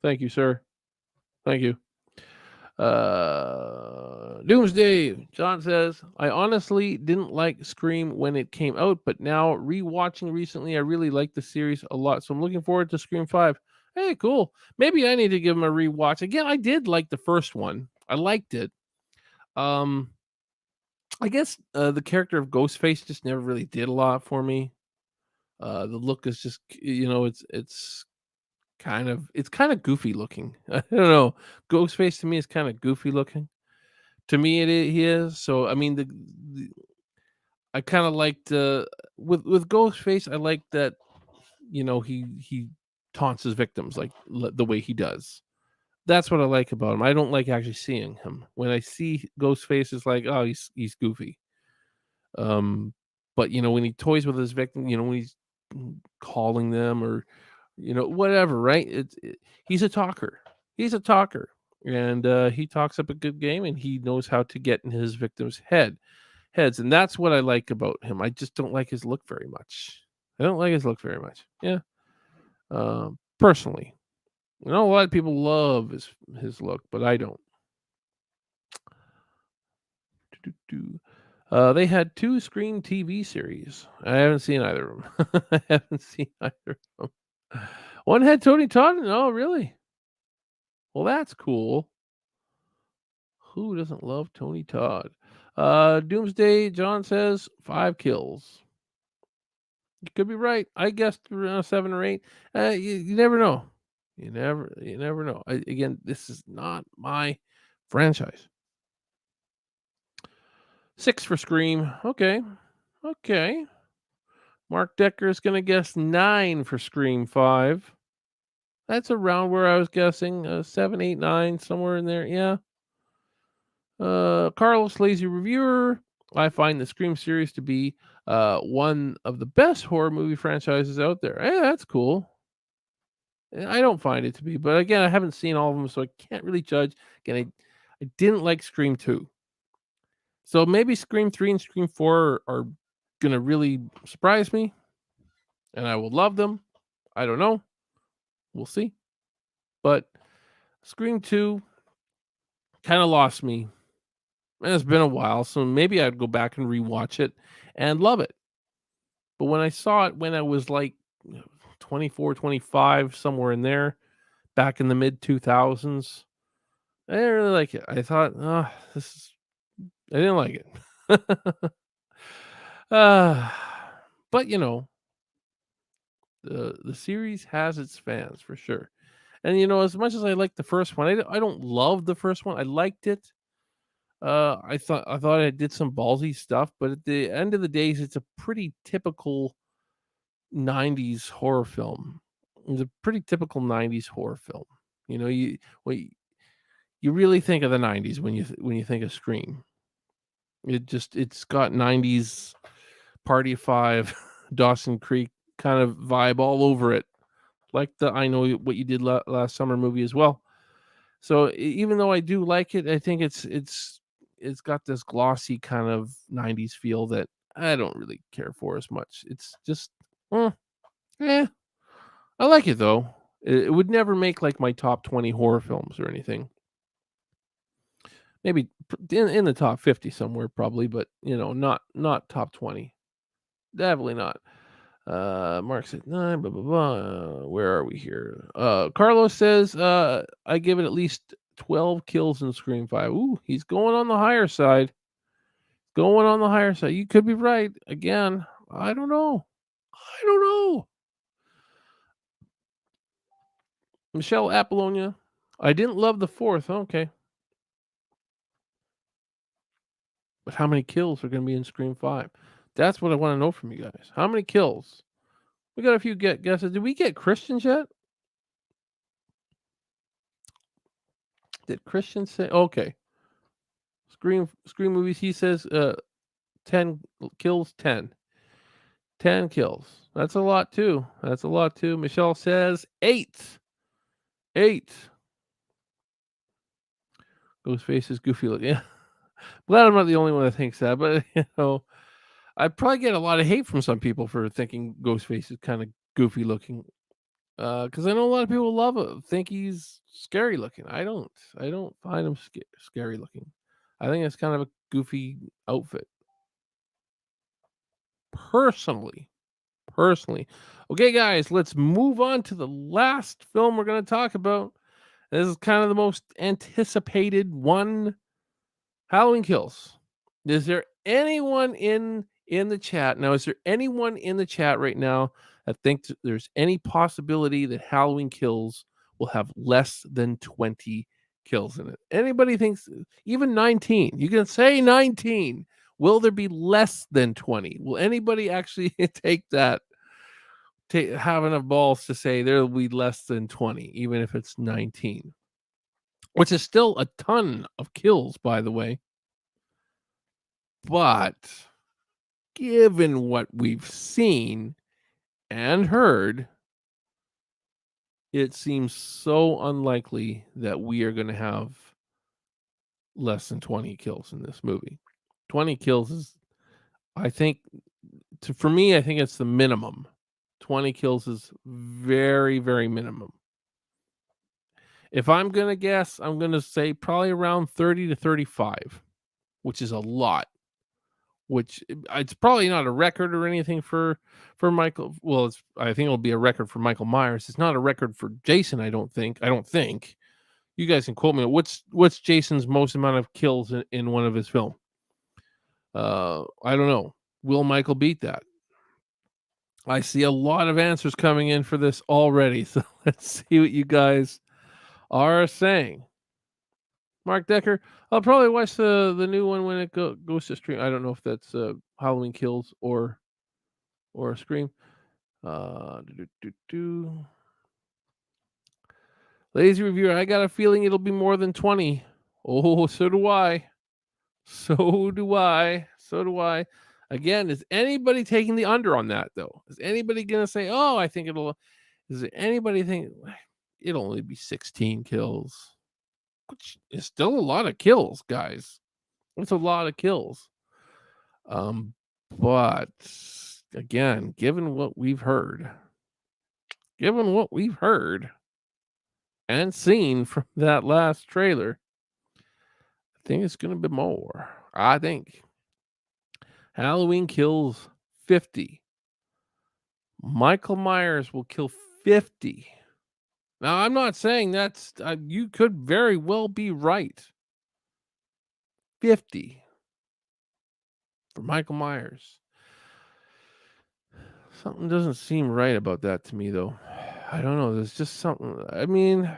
Speaker 1: Thank you, sir. Thank you. Doomsday. John says, I honestly didn't like Scream when it came out, but now rewatching recently, I really like the series a lot. So I'm looking forward to Scream 5. Hey, cool. Maybe I need to give him a rewatch. Again, I did like the first one. I liked it. I guess the character of Ghostface just never really did a lot for me. The look is just, it's kind of goofy looking. I don't know. Ghostface to me is kind of goofy looking. To me, he is. So I mean, I kind of liked with Ghostface. I like that he taunts his victims like the way he does. That's what I like about him. I don't like actually seeing him. When I see Ghostface, it's like, oh, he's goofy. But when he toys with his victim, when he's calling them or whatever, right? He's a talker. He's a talker, and he talks up a good game, and he knows how to get in his victim's heads, and that's what I like about him. I just don't like his look very much. I don't like his look very much. Yeah, personally, a lot of people love his look, but I don't. They had 2 Scream TV series. I haven't seen either of them. I haven't seen either of them. One had Tony Todd. Oh, really? Well, that's cool. Who doesn't love Tony Todd? Doomsday John says 5 kills. You could be right. I guessed around 7 or 8. You never know. You never know. Again, this is not my franchise. 6 for Scream. Okay. Okay. Mark Decker is gonna guess 9 for Scream 5. That's around where I was guessing, 7, 8, 9, somewhere in there, yeah. Carlos Lazy Reviewer, I find the Scream series to be, one of the best horror movie franchises out there. Hey, that's cool. I don't find it to be, but again, I haven't seen all of them, so I can't really judge. Again, I didn't like Scream 2. So maybe Scream 3 and Scream 4 are gonna really surprise me, and I will love them. I don't know. We'll see. But Scream 2 kinda lost me. And it's been a while, so maybe I'd go back and rewatch it and love it. But when I saw it when I was like 24, 25, somewhere in there, back in the mid 2000s, I didn't really like it. I thought, oh, this is, I didn't like it. uh, but the series has its fans for sure. And as much as I like the first one, I don't love the first one. I liked it. I thought I did some ballsy stuff, but at the end of the days, it's a pretty typical 90s horror film. It's a pretty typical 90s horror film. Well, you really think of the 90s when you think of Scream. It's got 90s Party of Five, Dawson Creek kind of vibe all over it, like the I Know What You Did Last Summer movie as well. So even though I do like it, I think it's got this glossy kind of 90s feel that I don't really care for as much. It's just, mm, eh. I like it though. It would never make like my top 20 horror films or anything. Maybe in the top 50 somewhere probably, but not top 20. Definitely not. Mark said 9, blah blah blah. Where are we here? Carlos says I give it at least 12 kills in Scream 5. Ooh, he's going on the higher side. Going on the higher side. You could be right. Again, I don't know. I don't know. Michelle Appollonia. I didn't love the fourth. Okay. But how many kills are going to be in Scream 5? That's what I want to know from you guys. How many kills? We got a few guesses. Did we get Christians yet? Did Christian say? Okay. Scream movies. He says 10 kills, 10. 10 kills. That's a lot too. That's a lot too. Michelle says 8. 8. Ghostface is goofy looking. Yeah. Glad I'm not the only one that thinks that, but I probably get a lot of hate from some people for thinking Ghostface is kind of goofy looking. Because I know a lot of people love it, think he's scary looking. I don't. I don't find him scary looking. I think it's kind of a goofy outfit. Personally. Personally. Okay, guys, let's move on to the last film we're going to talk about. This is kind of the most anticipated one, Halloween Kills. Is there anyone in the chat now? Is there anyone in the chat right now that thinks there's any possibility that Halloween Kills will have less than 20 kills in it? Anybody thinks even 19? You can say 19. Will there be less than 20? Will anybody actually take that? Have enough balls to say there will be less than 20, even if it's 19, which is still a ton of kills, by the way. But given what we've seen and heard, it seems so unlikely that we are going to have less than 20 kills in this movie. 20 kills is, I think, for me, I think it's the minimum. 20 kills is very, very minimum. If I'm going to guess, I'm going to say probably around 30 to 35, which is a lot. Which it's probably not a record or anything for Michael. Well, I think it'll be a record for Michael Myers. It's not a record for Jason. I don't think. You guys can quote me. What's Jason's most amount of kills in one of his film? I don't know. Will Michael beat that? I see a lot of answers coming in for this already. So let's see what you guys are saying. Mark Decker, I'll probably watch the new one when it goes to stream. I don't know if that's Halloween Kills or Scream. Do, do, do. Lazy reviewer, I got a feeling it'll be more than 20. Oh, so do I. So do I. So do I. Again, is anybody taking the under on that though? Is anybody gonna say, "Oh, I think it'll"? Is there anybody think it'll only be 16 kills? Which is still a lot of kills, guys. It's a lot of kills. But again, given what we've heard and seen from that last trailer, I think it's gonna be more. I think Halloween Kills 50. Michael Myers will kill 50. Now, I'm not saying that's you could very well be right. 50 for Michael Myers. Something doesn't seem right about that to me, though. I don't know. There's just something. I mean,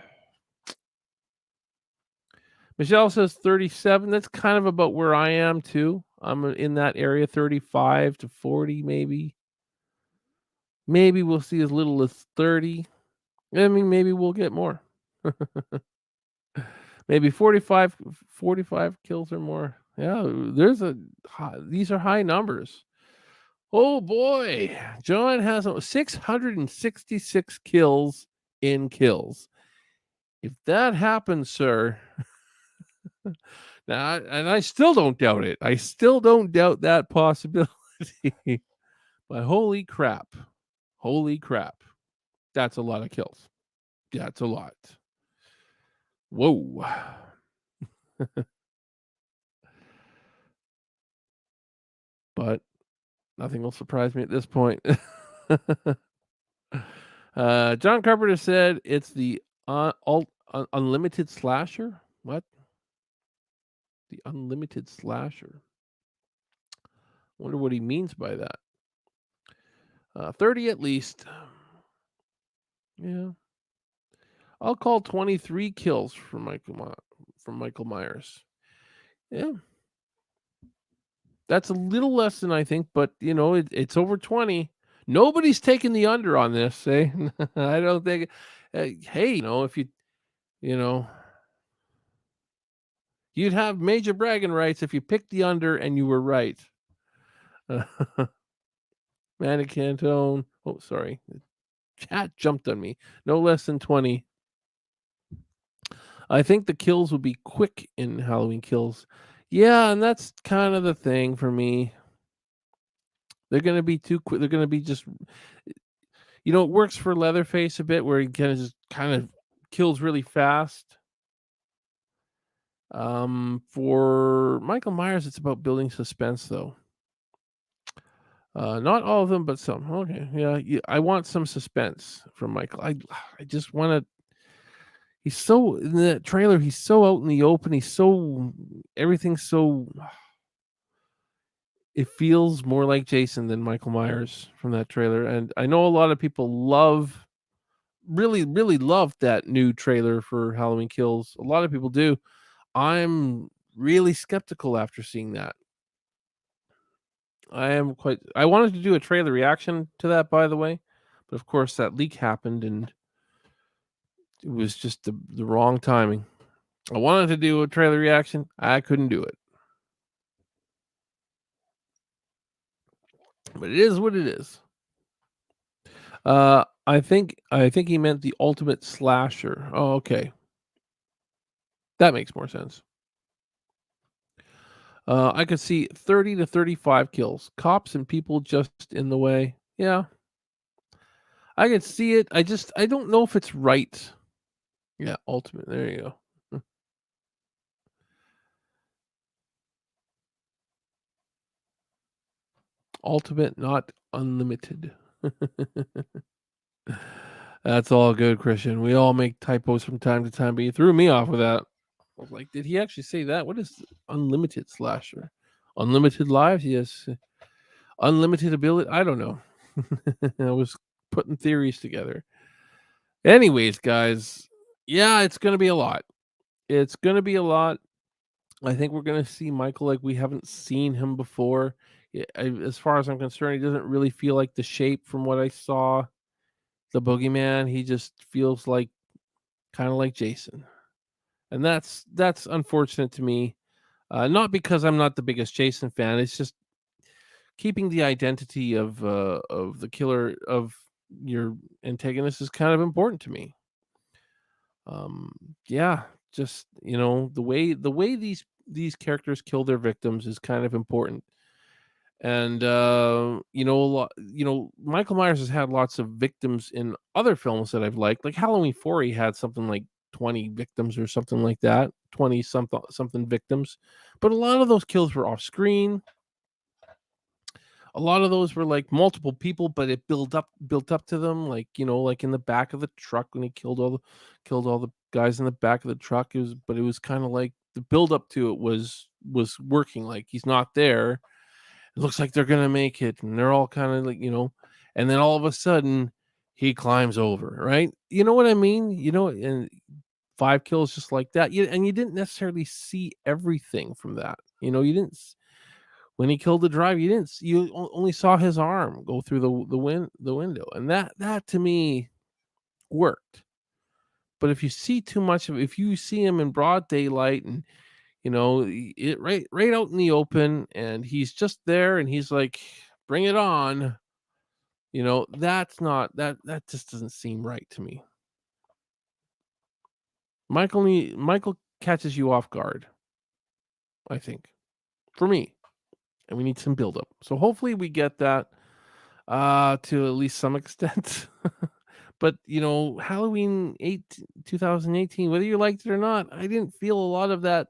Speaker 1: Michelle says 37. That's kind of about where I am, too. I'm in that area, 35 to 40, maybe. Maybe we'll see as little as 30. I mean, maybe we'll get more. Maybe 45 kills or more. Yeah, these are high numbers. Oh boy, John has 666 kills in kills. If that happens, sir, now, and I still don't doubt it. I still don't doubt that possibility. But holy crap, that's a lot of kills. That's a lot. Whoa. But nothing will surprise me at this point. John Carpenter said it's the unlimited slasher. What? The unlimited slasher. Wonder what he means by that. 30 at least. Yeah. I'll call 23 kills from Michael Myers. Yeah. That's a little less than I think, but it's over 20. Nobody's taking the under on this, eh? I don't think. Hey, if you know, you'd have major bragging rights if you picked the under and you were right. Manny Cantone. Oh, sorry. The chat jumped on me. No less than 20. I think the kills will be quick in Halloween Kills. Yeah, and that's kind of the thing for me. They're going to be too quick. They're going to be just, it works for Leatherface a bit where he kind of kills really fast. For Michael Myers, it's about building suspense, though. Not all of them, but some. Okay, yeah. I want some suspense from Michael. I just want to. He's so in the trailer. He's so out in the open. Everything's so. It feels more like Jason than Michael Myers from that trailer, and I know a lot of people really, really loved that new trailer for Halloween Kills. A lot of people do. I'm really skeptical after seeing that. I wanted to do a trailer reaction to that, by the way, but of course that leak happened and it was just the wrong timing. I wanted to do a trailer reaction. I couldn't do it. But it is what it is. I think he meant the ultimate slasher. Oh, okay. That makes more sense. I could see 30 to 35 kills. Cops and people just in the way. Yeah. I could see it. I don't know if it's right. Yeah, ultimate. There you go. Ultimate, not unlimited. That's all good, Christian. We all make typos from time to time, but you threw me off with that. I was like, did he actually say that? What is unlimited slasher? Unlimited lives? Yes. Unlimited ability? I don't know. I was putting theories together. Anyways, guys, yeah, it's gonna be a lot. It's gonna be a lot. I think we're gonna see Michael like we haven't seen him before. As far as I'm concerned, he doesn't really feel like the shape from what I saw. The boogeyman, he just feels like kind of like Jason, and that's unfortunate to me. Not because I'm not the biggest Jason fan. It's just keeping the identity of the killer of your antagonist is kind of important to me. Um, yeah, just the way these characters kill their victims is kind of important. And a lot, Michael Myers has had lots of victims in other films that I've liked. Like Halloween 4, he had something like 20 victims or something like that, 20 something victims. But a lot of those kills were off screen. A lot of those were like multiple people, but it built up to them, like, like in the back of the truck when he killed all the guys in the back of the truck. It was kind of like the build up to it was working. Like he's not there. It looks like they're gonna make it, and they're all kind of like, and then all of a sudden he climbs over, right? You know what I mean? And five kills just like that. And you didn't necessarily see everything from that. You didn't when he killed the driver, you didn't you only saw his arm go through the window, and that to me worked. But if you see too much of if you see him in broad daylight and it right out in the open, and he's just there, and he's like, "Bring it on," that's not that just doesn't seem right to me. Michael catches you off guard, I think, for me, and we need some build up. So hopefully we get that to at least some extent. But, Halloween 2018, whether you liked it or not, I didn't feel a lot of that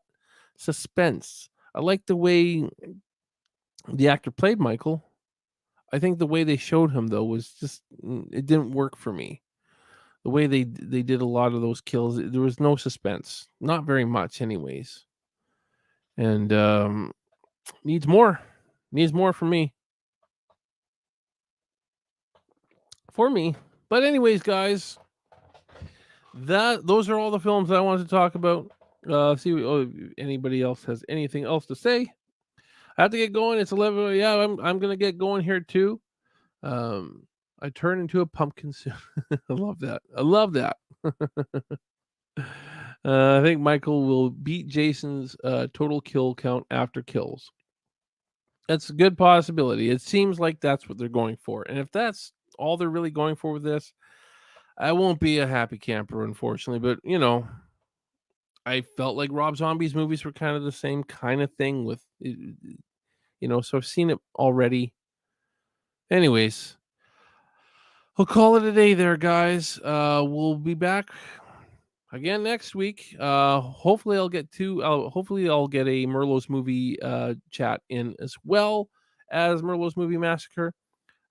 Speaker 1: suspense. I like the way the actor played Michael. I think the way they showed him though was just it didn't work for me. The way they did a lot of those kills, there was no suspense, not very much, anyways. And needs more, needs more for me, for me. But anyways, guys, those are all the films I wanted to talk about. See if anybody else has anything else to say. I have to get going. It's 11. Yeah, I'm gonna get going here too. Um, I turn into a pumpkin soon. I love that. I love that. I think Michael will beat Jason's total kill count after kills. That's a good possibility. It seems like that's what they're going for. And if that's all they're really going for with this, I won't be a happy camper, unfortunately. But, I felt like Rob Zombie's movies were kind of the same kind of thing so I've seen it already. Anyways, we'll call it a day there, guys. We'll be back again next week. Hopefully I'll get a Merlo's movie chat in as well as Merlo's movie Massacre.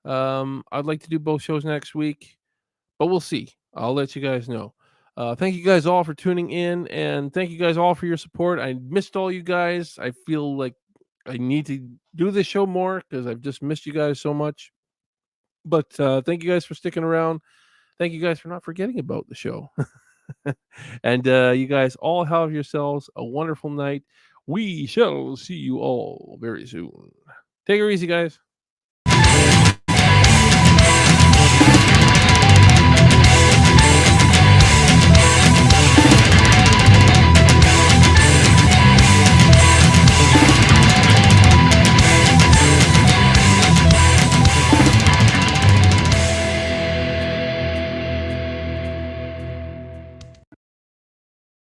Speaker 1: I'd like to do both shows next week, but we'll see. I'll let you guys know. Thank you guys all for tuning in, and thank you guys all for your support. I missed all you guys. I feel like I need to do this show more because I've just missed you guys so much. But thank you guys for sticking around. Thank you guys for not forgetting about the show. And you guys all have yourselves a wonderful night. We shall see you all very soon. Take it easy, guys.